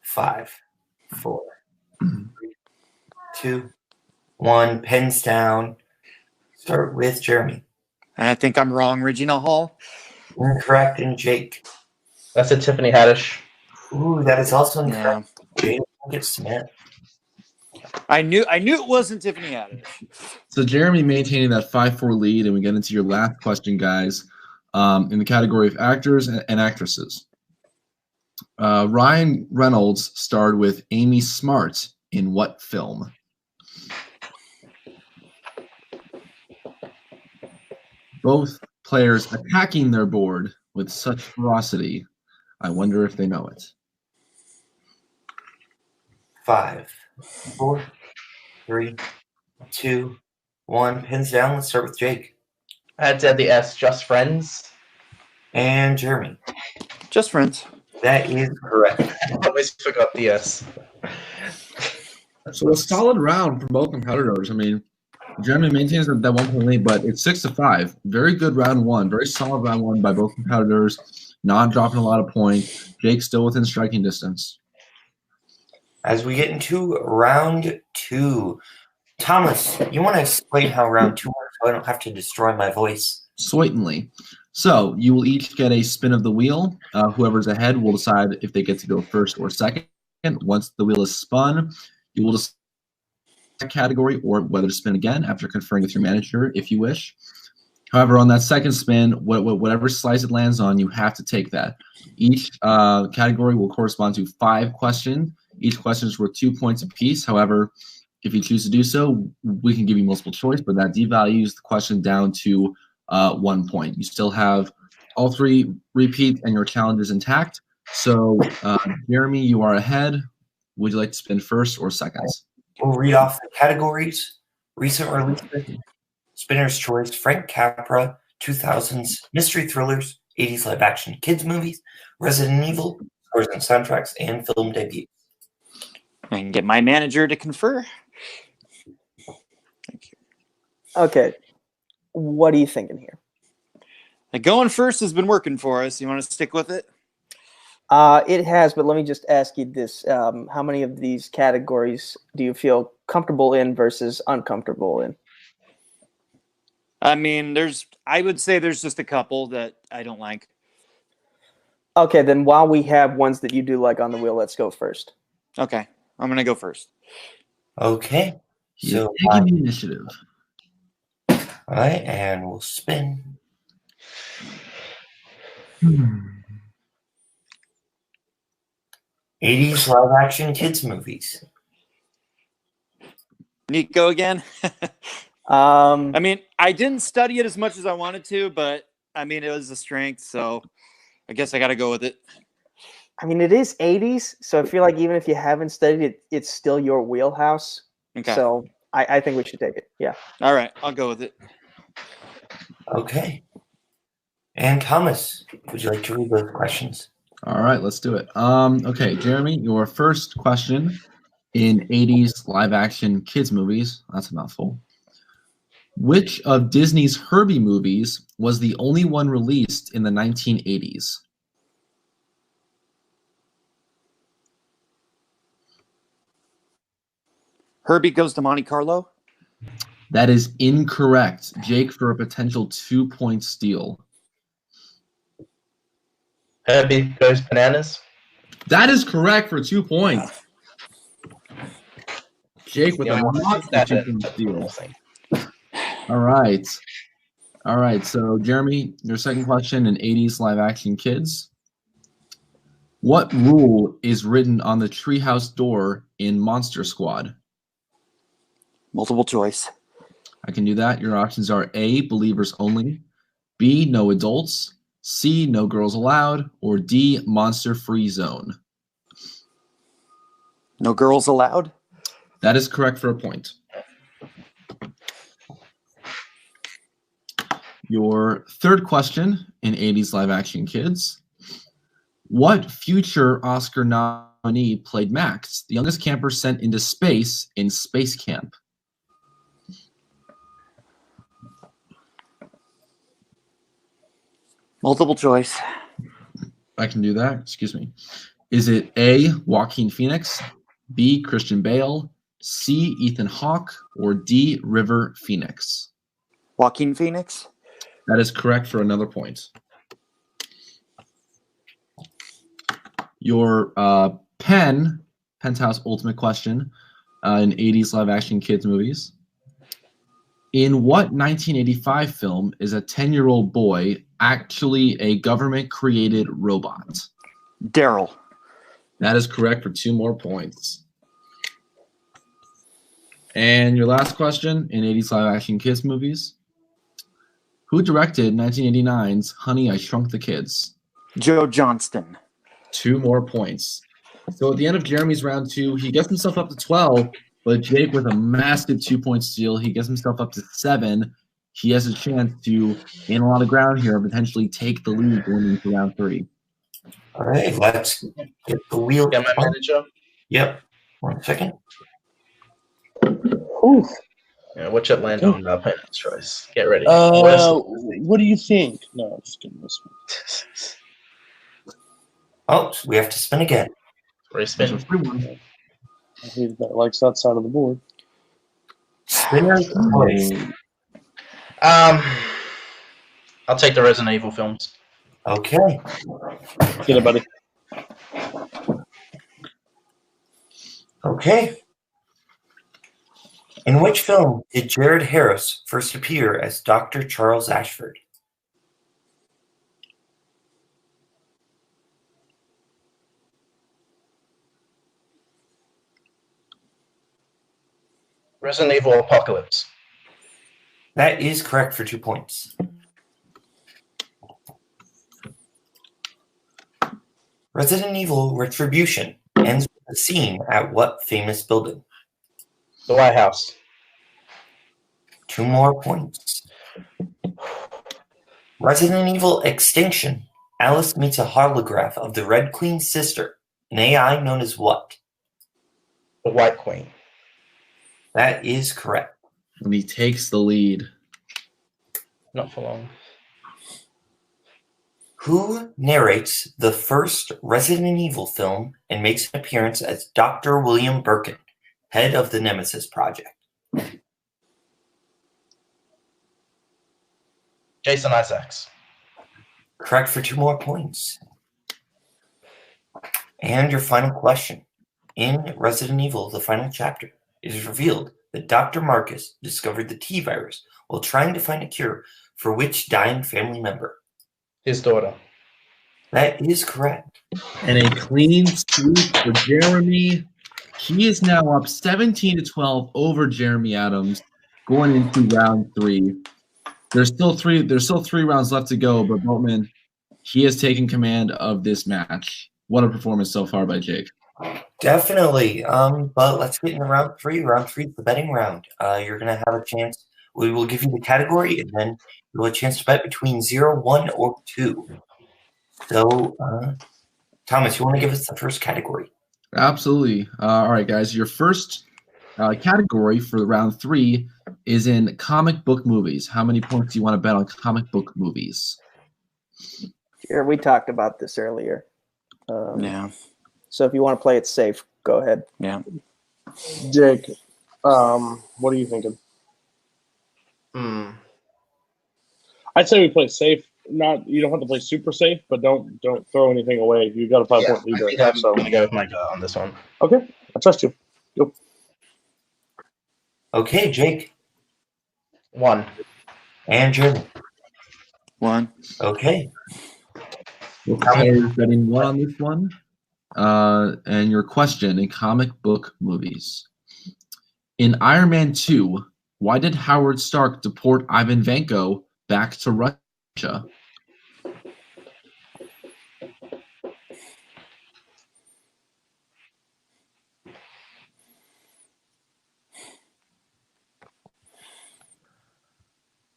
5, 4, 3, 2, 1. Pens down. Start with Jeremy. I think I'm wrong. Regina Hall. Incorrect. And Jake. That's a Tiffany Haddish. Ooh, that is also Yeah. incorrect. Jake gets Smith. I knew it wasn't Tiffany Haddish. So Jeremy maintaining that 5-4 lead, and we get into your last question, guys, in the category of actors and actresses. Ryan Reynolds starred with Amy Smart in what film? Both players attacking their board with such ferocity. I wonder if they know it. 5, 4, 3, 2, 1. Pins down. Let's start with Jake. I had to add the S. Just Friends. And Jeremy. Just Friends. That is correct. I always forgot the S. So a solid round for both competitors. I mean, Jeremy maintains that 1 point lead, but it's 6-5. Very good round one. Very solid round one by both competitors. Not dropping a lot of points. Jake still within striking distance. As we get into round 2, Thomas, you want to explain how round 2 works so I don't have to destroy my voice? Certainly. So you will each get a spin of the wheel. Whoever's ahead will decide if they get to go first or second. Once the wheel is spun, you will decide the category or whether to spin again after conferring with your manager if you wish. However, on that second spin, whatever slice it lands on, you have to take that. Each category will correspond to 5 questions. Each question is worth 2 points apiece. However, if you choose to do so, we can give you multiple choice, but that devalues the question down to 1 point. You still have all 3 repeats and your challenge is intact. So, Jeremy, you are ahead. Would you like to spin first or second? We'll read off the categories. Recent releases, Spinner's Choice, Frank Capra, 2000s, Mystery Thrillers, 80s live-action kids movies, Resident Evil, scores and soundtracks, and film debuts. I can get my manager to confer. Thank you. Okay. What are you thinking here? Going first has been working for us. You want to stick with it? It has, but let me just ask you this. How many of these categories do you feel comfortable in versus uncomfortable in? I mean, I would say there's just a couple that I don't like. Okay, then while we have ones that you do like on the wheel, let's go first. Okay, I'm going to go first. Okay. So, taking the initiative. All right, and we'll spin. 80s live-action kids movies. Nico again? I mean, I didn't study it as much as I wanted to, but I mean, it was a strength, so I guess I got to go with it. I mean, it is 80s, so I feel like even if you haven't studied it, it's still your wheelhouse. Okay. So I think we should take it. Yeah. All right, I'll go with it. Okay. And Thomas, would you like to read those questions? All right, let's do it. Okay, Jeremy, your first question in 80s live-action kids movies. That's a mouthful. Which of Disney's Herbie movies was the only one released in the 1980s? Herbie Goes to Monte Carlo? That is incorrect. Jake for a potential 2-point steal. Herbie Goes Bananas. That is correct for 2 points. Jake with a monster 2-point steal. All right. All right. So, Jeremy, your second question in 80s live-action kids. What rule is written on the treehouse door in Monster Squad? Multiple choice. I can do that. Your options are A, believers only, B, no adults, C, no girls allowed, or D, monster-free zone. No girls allowed? That is correct for a point. Your third question in 80s live-action kids. What future Oscar nominee played Max, the youngest camper sent into space in Space Camp? Multiple choice. I can do that. Excuse me. Is it A, Joaquin Phoenix, B, Christian Bale, C. Ethan Hawke, or D. River Phoenix? Joaquin Phoenix. That is correct for another point. Your Penthouse Ultimate question in 80s live-action kids movies. In what 1985 film is a 10-year-old boy actually a government-created robot? Daryl. That is correct for 2 more points. And your last question in 80s live-action kids movies. Who directed 1989's Honey, I Shrunk the Kids? Joe Johnston. 2 more points. So at the end of Jeremy's round 2, he gets himself up to 12, but Jake with a massive 2-point steal, he gets himself up to 7. He has a chance to gain a lot of ground here and potentially take the lead going into round 3. All right, let's get the wheel. Got my manager? Yep. 1 second. Oof. Yeah, watch Atlanta on Penance Choice. Get ready. What do you think? No, I'm just kidding. This one. Oh, so we have to spin again. Spin. I hate that likes that side of the board. Spinner, please. I'll take the Resident Evil films. Okay. Get it, buddy. Okay. In which film did Jared Harris first appear as Dr. Charles Ashford? Resident Evil Apocalypse. That is correct for 2 points. Resident Evil Retribution ends with a scene at what famous building? The White House. 2 more points. Resident Evil Extinction. Alice meets a holograph of the Red Queen's sister, an AI known as what? The White Queen. That is correct. And he takes the lead. Not for long. Who narrates the first Resident Evil film and makes an appearance as Dr. William Birkin, head of the Nemesis Project? Jason Isaacs. Correct for 2 more points. And your final question. In Resident Evil, the final chapter, it is revealed that Dr. Marcus discovered the T-virus while trying to find a cure for which dying family member? His daughter. That is correct. And a clean sweep for Jeremy. He is now up 17-12 over Jeremy Adams going into round 3. There's still three rounds left to go, but Boatman, he has taken command of this match. What a performance so far by Jake. Definitely. But let's get into round 3. Round 3 is the betting round. You're going to have a chance. We will give you the category, and then you'll have a chance to bet between 0, 1, or 2. So, Thomas, you want to give us the first category? Absolutely. All right, guys. Your first category for round 3 is in comic book movies. How many points do you want to bet on comic book movies? Here, we talked about this earlier. Yeah. So if you want to play it safe, go ahead. Yeah. Jake, what are you thinking? I'd say we play safe. You don't have to play super safe, but don't throw anything away. You got a 5-point lead right now. So I'm gonna go with my gut on this one. Okay, I trust you. Go. Okay, Jake. 1. And Jeremy. 1. Okay. Okay, betting 1 on this one. And your question in comic book movies. In Iron Man 2, why did Howard Stark deport Ivan Vanko back to Russia?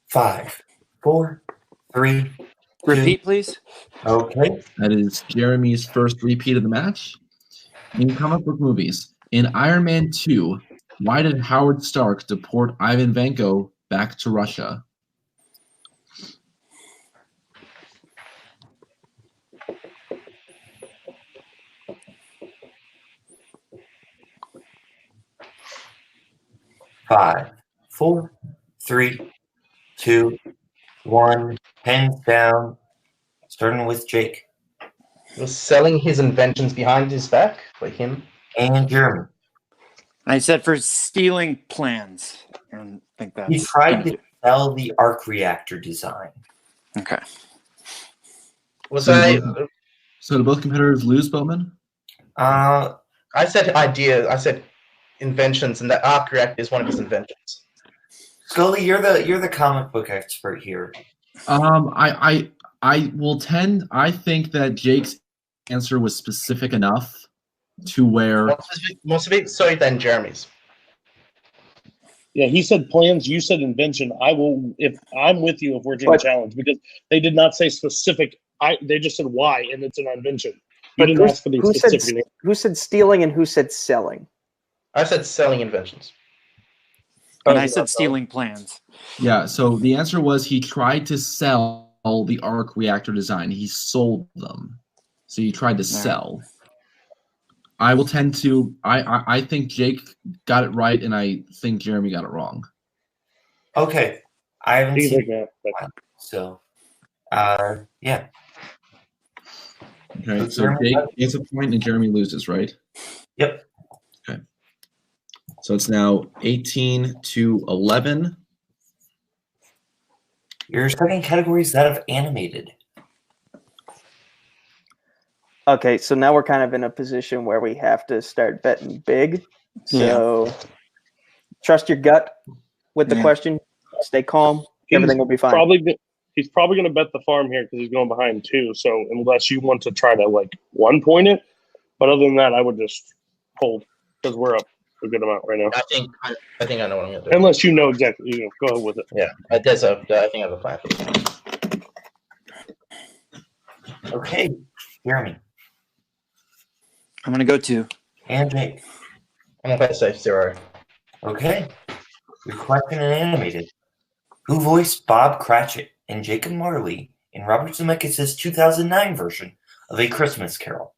Five, 4, 3. Repeat, please. Okay. That is Jeremy's first repeat of the match. In comic book movies, in Iron Man 2, why did Howard Stark deport Ivan Vanko back to Russia? 5, 4, 3, 2, 1. Hands down. Starting with Jake. Was selling his inventions behind his back, like him. And Jeremy. I said for stealing plans. And I think that's He tried to sell the arc reactor design. Okay. So do both competitors lose, Boatman? I said idea. I said inventions, and the arc reactor is one of his inventions. Scully, you're the comic book expert here. I will tend. I think that Jake's answer was specific enough to where more specific. Sorry, than Jeremy's. Yeah, he said plans. You said invention. I will. If I'm with you, if we're doing a challenge, because they did not say specific. They just said why, and it's an invention. You didn't ask for the specific. Who said stealing and who said selling? I said selling inventions. And I said stealing plans. Yeah, so the answer was he tried to sell the arc reactor design. He sold them. So he tried to sell. I will tend to I think Jake got it right and I think Jeremy got it wrong. Okay. I haven't seen it. So yeah. Okay, so Jake gets a point and Jeremy loses, right? Yep. Okay. So it's now 18-11. Your second category is that of animated. Okay, so now we're kind of in a position where we have to start betting big. So trust your gut with the question. Stay calm. Everything will be fine. He's probably going to bet the farm here because he's going behind 2. So unless you want to try to 1 point it, but other than that, I would just hold because we're up a good amount right now. I think I know what I'm going to do. Unless you know exactly, go ahead with it. Yeah, I think I have a plan for this. Okay, Jeremy. I'm going to go 2. And Jake. I'm going to say 0. Okay. Your question in animated. Who voiced Bob Cratchit and Jacob Marley in Robert Zemeckis' 2009 version of A Christmas Carol?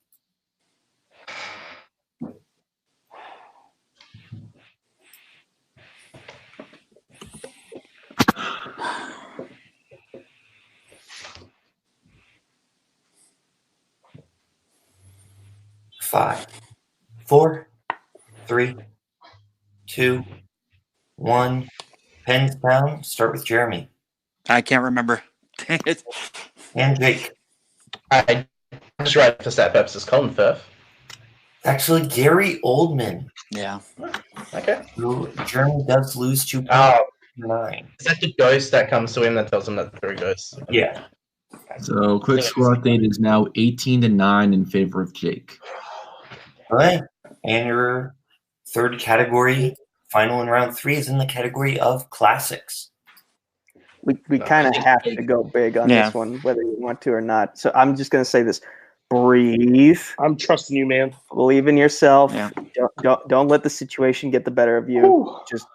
Five, 4, 3, 2, 1. Pens down. Start with Jeremy. I can't remember. Dang it. And Jake. I just read for Stat Peps' Colin Firth. Actually, Gary Oldman. Yeah. Okay. Who Jeremy does lose 2 points. 9. Is that the ghost that comes to him that tells him that there are ghosts? Yeah. So quick score update is now 18-9 in favor of Jake. All right. And your third category, final in round 3, is in the category of classics. We kind of have to go big on this one, whether you want to or not. So I'm just going to say this. Breathe. I'm trusting you, man. Believe in yourself. Yeah. Don't let the situation get the better of you. Whew. Just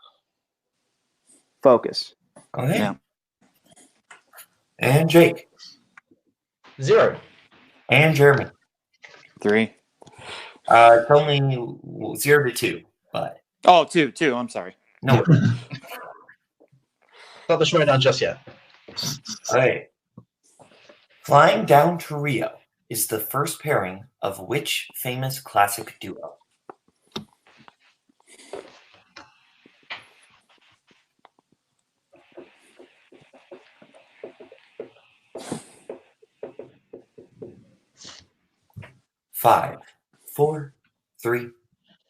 focus. Okay. Yeah. And Jake. 0. And Jeremy. 3. It's only 0 to 2, but 2. I'm sorry. No. Not the showdown just yet. All right. Flying Down to Rio is the first pairing of which famous classic duo? Five, 4, 3,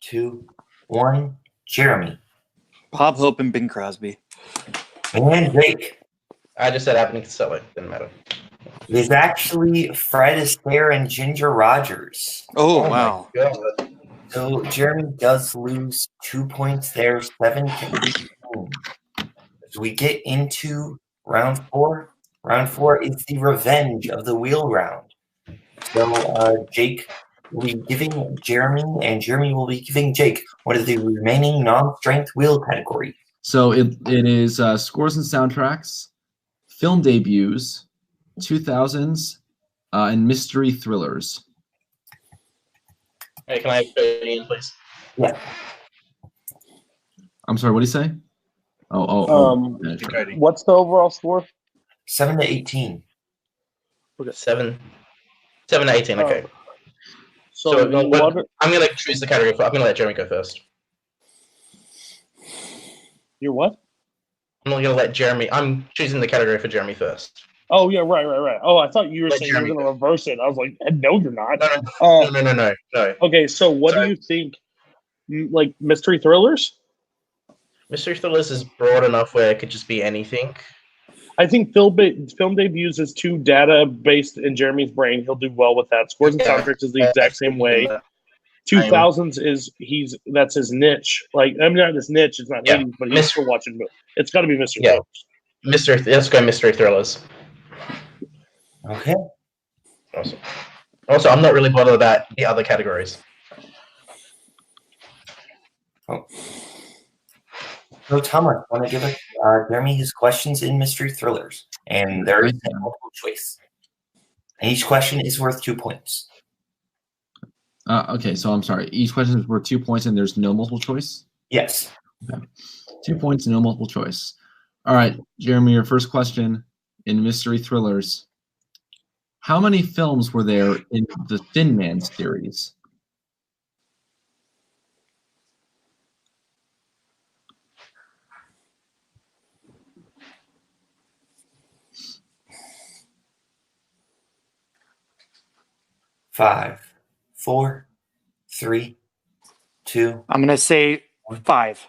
2, 1. Jeremy. Bob Hope and Bing Crosby. And Jake. I just said Abbott Costello. Didn't matter. It is actually Fred Astaire and Ginger Rogers. Oh wow. So Jeremy does lose 2 points there, 7 to 18. As we get into round 4, round 4 is the revenge of the wheel round. So Jake will be giving Jeremy, and Jeremy will be giving Jake one of the remaining non-strength wheel categories. So it is scores and soundtracks, film debuts, 2000s, and mystery thrillers. Hey, can I have 30 in, please? Yeah. I'm sorry. What did he say? Yeah, What's the overall score? 7-18. Okay. 7 to 18. Okay. So I'm gonna choose the category. I'm gonna let Jeremy go first. You're what? I'm not gonna let Jeremy. I'm choosing the category for Jeremy first. Oh yeah, right. Oh, I thought you were Let saying Jeremy you were gonna reverse it. I was like, no, you're not. No. Okay, so what do you think? Like mystery thrillers? Mystery thrillers is broad enough where it could just be anything. I think film debuts is too data based in Jeremy's brain. He'll do well with that. Scores and soundtracks is the exact same way. 2000s that's his niche. Like I'm not his niche. It's not him, but he's still watching movies. It's got to be mystery thrillers. Let's go mystery thrillers. Okay. Awesome. Also, I'm not really bothered about the other categories. Oh. So, Thomas, want to give us Jeremy his questions in mystery thrillers, and there is a multiple choice. And each question is worth 2 points. Okay, so I'm sorry. Each question is worth 2 points, and there's no multiple choice? Yes. Okay. 2 points, no multiple choice. All right, Jeremy, your first question in mystery thrillers. How many films were there in the Thin Man series? Five, 4, 3, 2. I'm gonna say 5.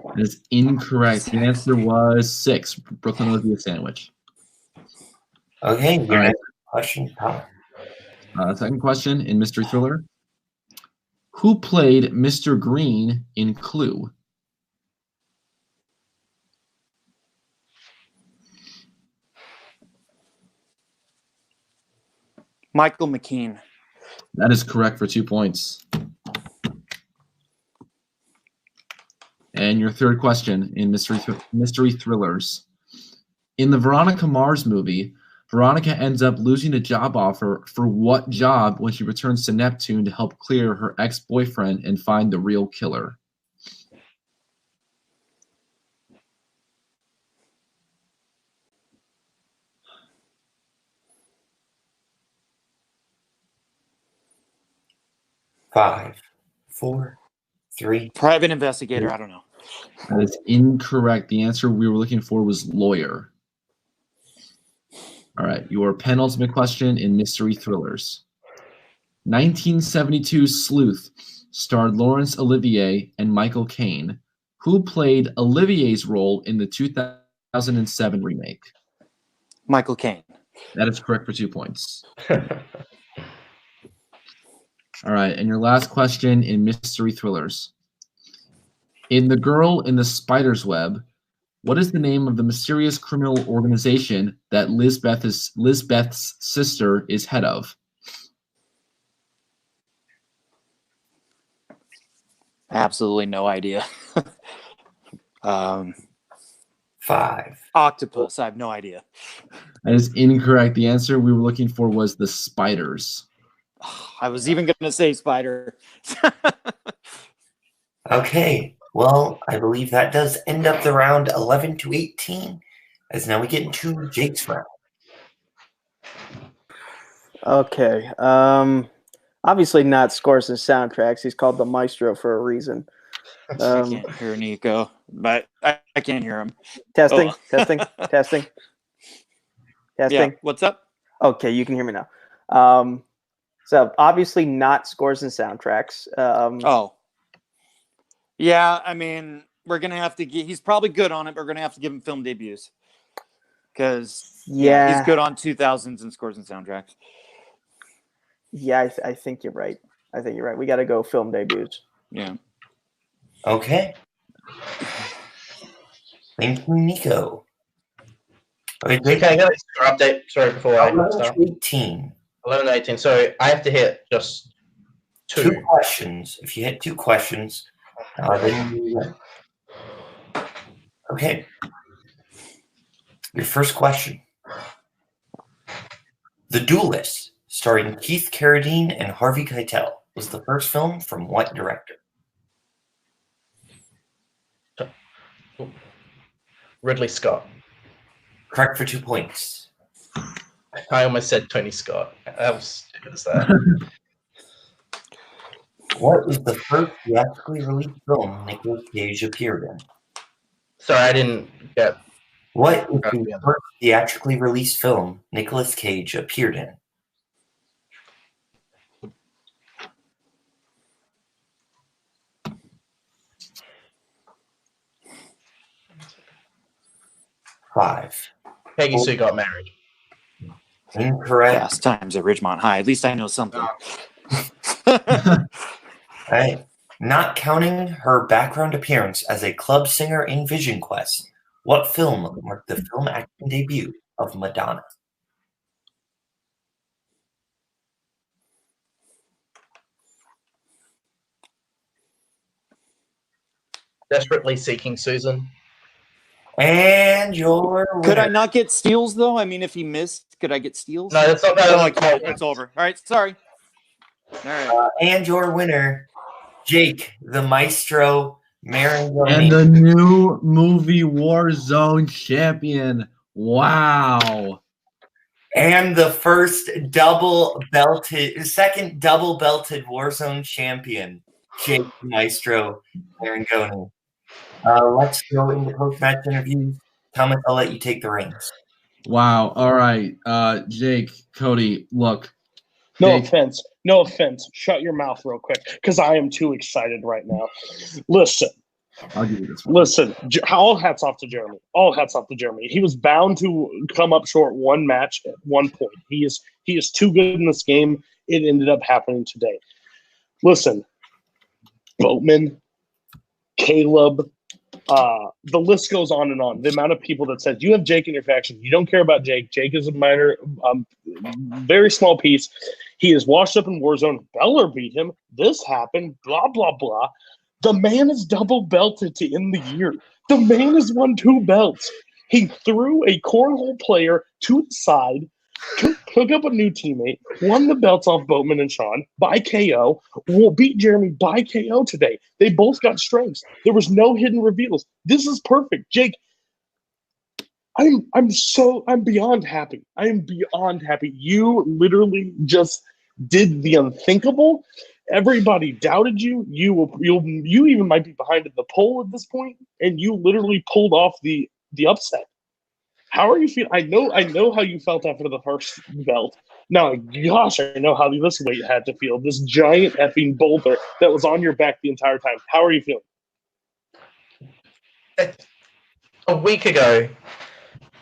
That is incorrect. The answer was 6. Brooklyn would be a sandwich. Okay, All right. Question, Thomas. Second question in mystery thriller. Who played Mr. Green in Clue? Michael McKean. That is correct for 2 points. And your third question in mystery thrillers. In the Veronica Mars movie, Veronica ends up losing a job offer for what job when she returns to Neptune to help clear her ex-boyfriend and find the real killer? Five, 4, 3. Private investigator. I don't know. That is incorrect. The answer we were looking for was lawyer. All right, your penultimate question in mystery thrillers. 1972 Sleuth starred Laurence Olivier and Michael Caine. Who played Olivier's role in the 2007 remake? Michael Caine. That is correct for 2 points. All right, and your last question in mystery thrillers. In The Girl in the Spider's Web, what is the name of the mysterious criminal organization that Lisbeth's sister is head of? Absolutely no idea. 5. Octopus. I have no idea. That is incorrect. The answer we were looking for was the Spiders. I was even going to say spider. Okay. Well, I believe that does end up the round 11-18, as now we get into Jake's round. Okay. Obviously not scores and soundtracks. He's called the Maestro for a reason. I can't hear Nico, but I can't hear him. Testing, Oh. testing. Yeah, what's up? Okay, you can hear me now. So obviously not scores and soundtracks. Yeah, I mean, we're going to have to he's probably good on it, but we're going to have to give him film debuts. Because he's good on 2000s and scores and soundtracks. Yeah, I think you're right. We got to go film debuts. Yeah. Okay. Thank you, Nico. Okay, Jake, I got a score update. Sorry, before I start. 11-18. 11-18. So I have to hit just 2 questions. If you hit 2 questions, then you win. Okay. Your first question. The Duelist, starring Keith Carradine and Harvey Keitel, was the first film from what director? Ridley Scott. Correct for 2 points. I almost said Tony Scott. How stupid is that? What is the first theatrically released film Nicolas Cage appeared in? Sorry, I didn't get. What is the first theatrically released film Nicolas Cage appeared in? Five. Peggy Sue Got Married. Incorrect. Fast times at Ridgemont High. At least I know something. Right. Not counting her background appearance as a club singer in Vision Quest, what film marked the film acting debut of Madonna? Desperately Seeking Susan. And your Could I not get steals though? I mean, if he missed, could I get steals? No, that's not that. Oh, I can't. It's over. All right, sorry. All right. And your winner, Jake, the Maestro Maringoni. And the new movie Warzone champion. Wow. And the second double belted Warzone champion, Jake Maestro Maringoni. Let's go into post-match interviews. Thomas, I'll let you take the reins. Wow. All right. Jake, Cody, look. No Jake. offense. Shut your mouth real quick, because I am too excited right now. Listen. I'll give you this one. Listen, all hats off to Jeremy. All hats off to Jeremy. He was bound to come up short one match at one point. He is too good in this game. It ended up happening today. Listen, Boatman, Kaleb, the list goes on and on. The amount of people that said, you have Jake in your faction. You don't care about Jake. Jake is a minor, very small piece. He is washed up in Warzone. Beller beat him. This happened. Blah, blah, blah. The man is double belted to end the year. The man has won 2 belts. He threw a cornhole player to the side, took up a new teammate, won the belts off Boatman and Sean by KO, will beat Jeremy by KO today. They both got strengths. There was no hidden reveals. This is perfect. Jake, I'm beyond happy. I am beyond happy. You literally just did the unthinkable. Everybody doubted you. You even might be behind in the poll at this point, and you literally pulled off the upset. How are you feeling? I know how you felt after the first belt. Now, gosh, I know how this weight had to feel. This giant effing boulder that was on your back the entire time. How are you feeling? A week ago,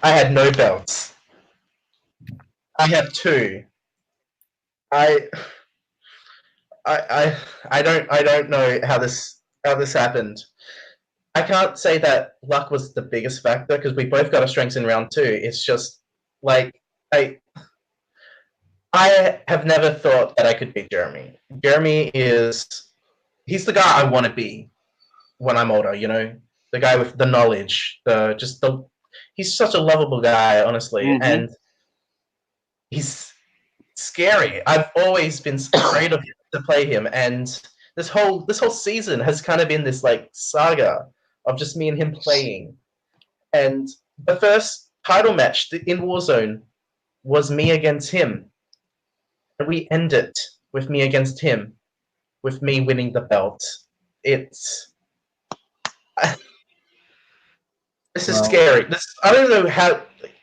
I had no belts. I have 2. I don't know how this happened. I can't say that luck was the biggest factor because we both got our strengths in round 2. It's just like I have never thought that I could beat Jeremy. Jeremy he's the guy I want to be when I'm older, you know? The guy with the knowledge, he's such a lovable guy, honestly, and he's scary. I've always been afraid of him to play him, and this whole season has kind of been this like saga of just me and him playing. And the first title match in Warzone was me against him. And we end it with me against him, with me winning the belt. This is scary. I don't know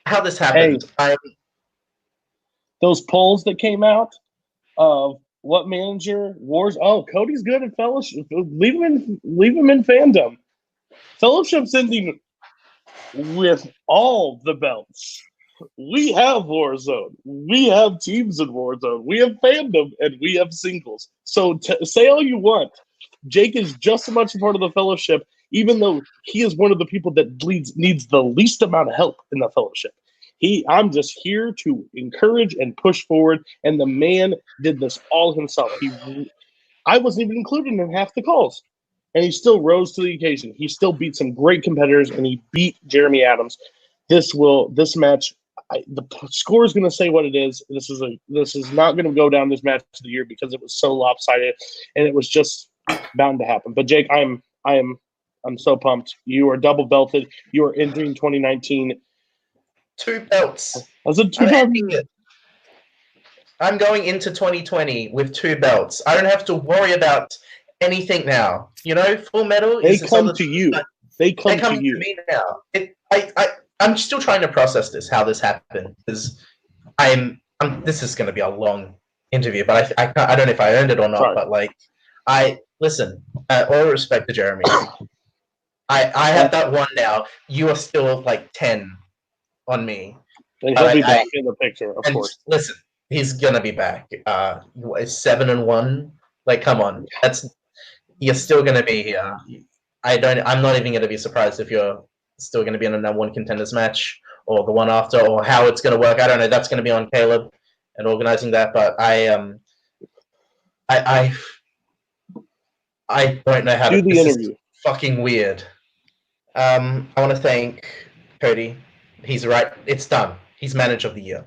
how this happened. Hey, those polls that came out of what manager wars. Oh, Cody's good at Fellowship. Leave him in Fandom. Fellowship's ending with all the belts. We have Warzone. We have teams in Warzone. We have Fandom, and we have singles. So say all you want. Jake is just as much a part of the Fellowship, even though he is one of the people that needs the least amount of help in the Fellowship. I'm just here to encourage and push forward, and the man did this all himself. I wasn't even included in half the calls, and he still rose to the occasion. He still beat some great competitors, and he beat Jeremy Adams. This match, the score is going to say what it is. This is not going to go down this match of the year because it was so lopsided, and it was just bound to happen. But Jake, I am I'm so pumped. You are double belted. You are entering 2019. 2 belts. Was it 2 I'm belts? ending it. I'm going into 2020 with 2 belts. I don't have to worry about anything now. You know, Full Metal They is this come other to thing, you. but They come to to you. me now. I'm still trying to process this, how this happened, because this is going to be a long interview, but I don't know if I earned it or not. Sorry. But like, listen. All respect to Jeremy. I have that 1 now. You are still like 10 on me. And he'll be back in the picture, of course. Listen, he's gonna be back. 7-1. Like, come on, you're still gonna be here. I'm not even gonna be surprised if you're still gonna be in a number 1 contenders match or the one after, or how it's gonna work. I don't know. That's gonna be on Kaleb and organizing that. But I don't know how do to the this interview. Is fucking weird. I want to thank Cody. He's right. It's done. He's manager of the year.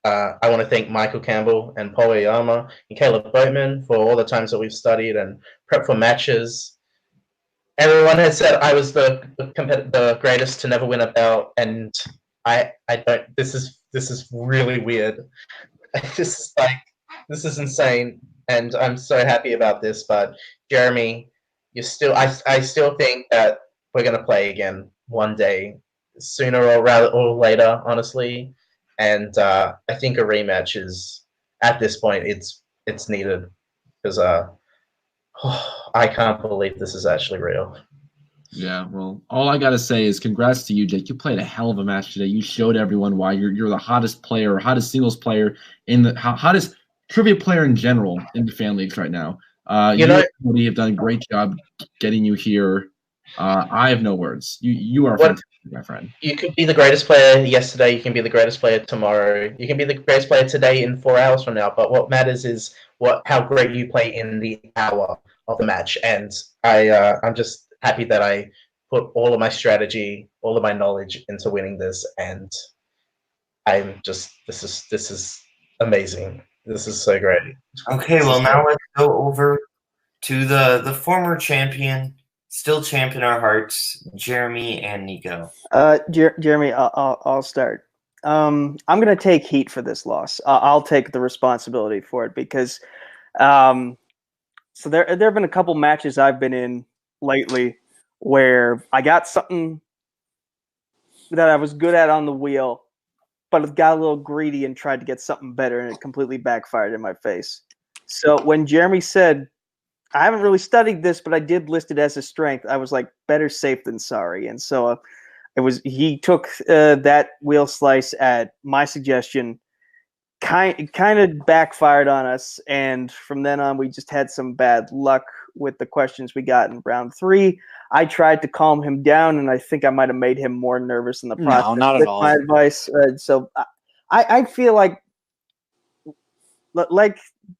I want to thank Michael Campbell and Paul Oyama and Kaleb Boatman for all the times that we've studied and prepped for matches. Everyone has said I was the greatest to never win a belt, and I don't. This is really weird. This is insane, and I'm so happy about this. But Jeremy, I still think that we're gonna play again one day, sooner or later, honestly. And I think a rematch is, at this point, it's needed, because I can't believe this is actually real. Yeah, well, all I gotta say is congrats to you, Jake. You played a hell of a match today. You showed everyone why you're the hottest player, hottest singles player in the hottest trivia player in general in the fan leagues right now. You have done a great job getting you here. I have no words. You are fantastic, my friend. You could be the greatest player yesterday. You can be the greatest player tomorrow. You can be the greatest player today in 4 hours from now. But what matters is how great you play in the hour of the match. And I'm just happy that I put all of my strategy, all of my knowledge into winning this. And I'm just this is amazing. This is so great. Okay, well now let's go over to the former champion, still champ in our hearts, Jeremy and Nico. Jeremy, I'll start. I'm going to take heat for this loss. I'll take the responsibility for it because so there have been a couple matches I've been in lately where I got something that I was good at on the wheel, but it got a little greedy and tried to get something better, and it completely backfired in my face. So when Jeremy said, I haven't really studied this, but I did list it as a strength, I was like, better safe than sorry. And so he took that wheel slice at my suggestion, kind of backfired on us. And from then on, we just had some bad luck with the questions we got in round 3. I tried to calm him down, and I think I might have made him more nervous in the process. No, not at all. My advice. So I feel like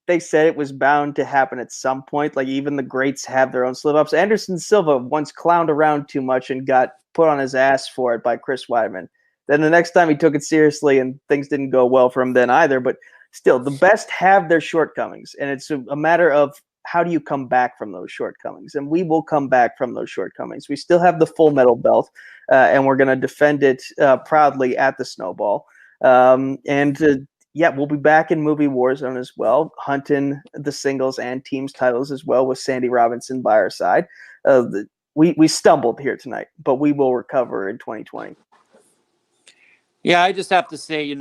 they said, it was bound to happen at some point. Like, even the greats have their own slip-ups. Anderson Silva once clowned around too much and got put on his ass for it by Chris Weidman. Then the next time he took it seriously, and things didn't go well for him then either. But still, the best have their shortcomings, and it's a matter of how do you come back from those shortcomings? And we will come back from those shortcomings. We still have the full metal belt, and we're going to defend it proudly at the Snowball. Yeah, we'll be back in movie Warzone as well, hunting the singles and teams titles as well with Sandy Robinson by our side. We stumbled here tonight, but we will recover in 2020. Yeah, I just have to say,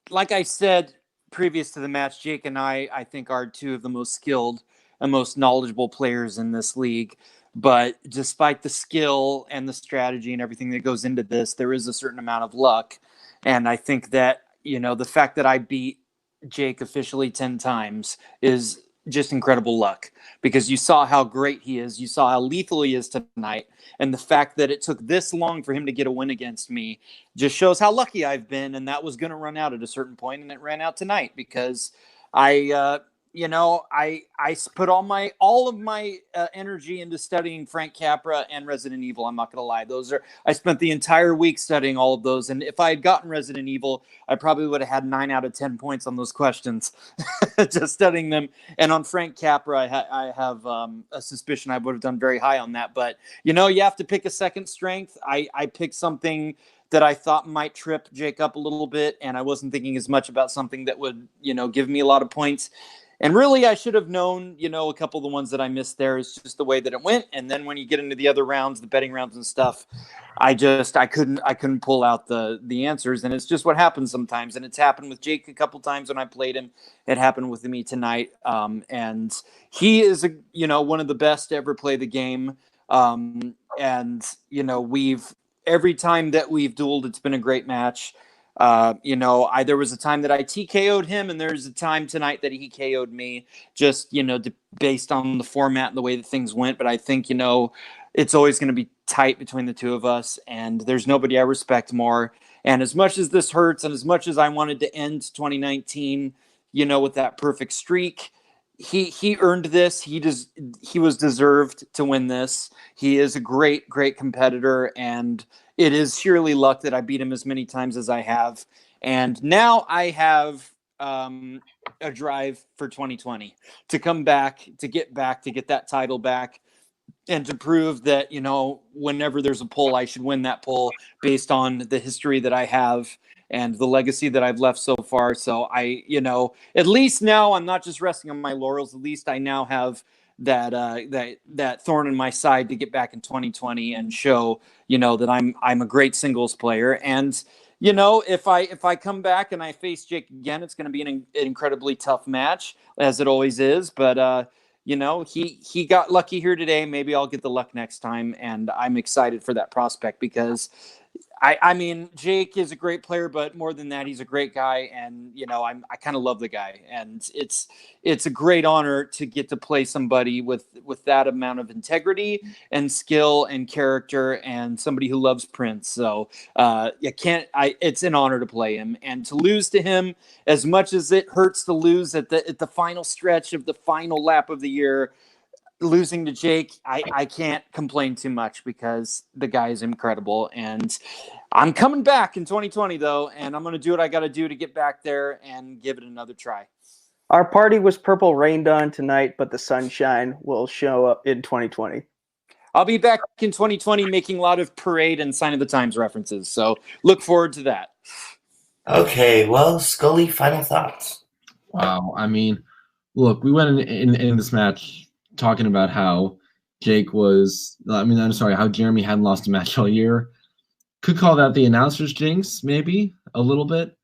like I said previous to the match, Jake and I think are 2 of the most skilled and most knowledgeable players in this league. But despite the skill and the strategy and everything that goes into this, there is a certain amount of luck. And I think that, the fact that I beat Jake officially 10 times is just incredible luck, because you saw how great he is. You saw how lethal he is tonight. And the fact that it took this long for him to get a win against me just shows how lucky I've been. And that was going to run out at a certain point, and it ran out tonight because I I put all of my energy into studying Frank Capra and Resident Evil. I'm not going to lie. I spent the entire week studying all of those. And if I had gotten Resident Evil, I probably would have had 9 out of 10 points on those questions, just studying them. And on Frank Capra, I have a suspicion I would have done very high on that. But, you have to pick a second strength. I picked something that I thought might trip Jake up a little bit, and I wasn't thinking as much about something that would, give me a lot of points. And really, I should have known, a couple of the ones that I missed there is just the way that it went. And then when you get into the other rounds, the betting rounds and stuff, I couldn't pull out the answers. And it's just what happens sometimes. And it's happened with Jake a couple times when I played him. It happened with me tonight. And he is one of the best to ever play the game. Every time that we've dueled, it's been a great match. There was a time that I TKO'd him, and there's a time tonight that he KO'd me, just, based on the format and the way that things went. But I think, it's always going to be tight between the two of us, and there's nobody I respect more. And as much as this hurts, and as much as I wanted to end 2019, with that perfect streak, he earned this. He was deserved to win this. He is a great, great competitor, and it is sheerly luck that I beat him as many times as I have. And now I have a drive for 2020 to come back, to get that title back, and to prove that, whenever there's a poll, I should win that poll based on the history that I have and the legacy that I've left so far. So at least now I'm not just resting on my laurels. At least I now have that thorn in my side to get back in 2020 and show, that I'm a great singles player. And, if I come back and I face Jake again, it's going to be an incredibly tough match, as it always is. But, he got lucky here today. Maybe I'll get the luck next time. And I'm excited for that prospect because I mean, Jake is a great player, but more than that, he's a great guy. And, I kind of love the guy. And it's a great honor to get to play somebody with that amount of integrity and skill and character, and somebody who loves Prince. So it's an honor to play him, and to lose to him, as much as it hurts to lose at the final stretch of the final lap of the year. Losing to Jake, I can't complain too much because the guy is incredible. And I'm coming back in 2020, though, and I'm going to do what I got to do to get back there and give it another try. Our party was purple rained on tonight, but the sunshine will show up in 2020. I'll be back in 2020 making a lot of Parade and Sign of the Times references, so look forward to that. Okay, well, Scully, final thoughts. Wow, I mean, look, we went in this match talking about how how Jeremy hadn't lost a match all year. Could call that the announcer's jinx, maybe a little bit.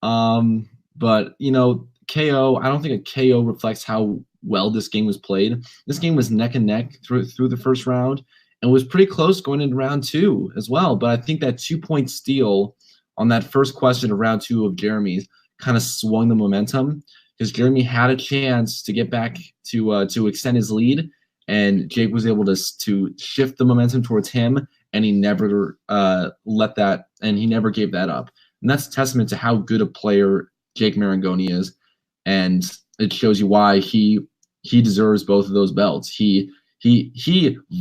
But KO, I don't think a KO reflects how well this game was played. This game was neck and neck through the first round, and was pretty close going into round 2 as well. But I think that 2-point steal on that first question of round 2 of Jeremy's kind of swung the momentum, because Jeremy had a chance to get back to extend his lead, and Jake was able to shift the momentum towards him, and he never he never gave that up. And that's a testament to how good a player Jake Maringoni is, and it shows you why he deserves both of those belts. He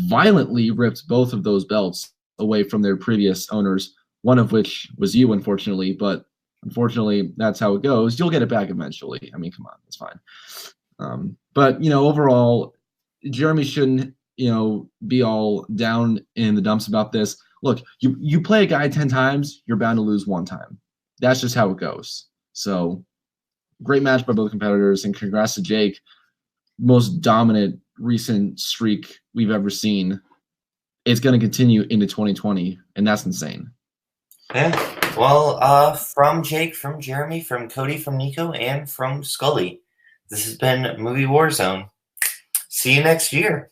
violently ripped both of those belts away from their previous owners, one of which was you, unfortunately, but unfortunately, that's how it goes. You'll get it back eventually. I mean, come on, it's fine. But overall, Jeremy shouldn't, be all down in the dumps about this. Look, you play a guy 10 times, you're bound to lose 1 time. That's just how it goes. So, great match by both competitors, and congrats to Jake. Most dominant recent streak we've ever seen. It's going to continue into 2020, and that's insane. Yeah. Well, from Jake, from Jeremy, from Cody, from Nico, and from Scully, this has been Movie Warzone. See you next year.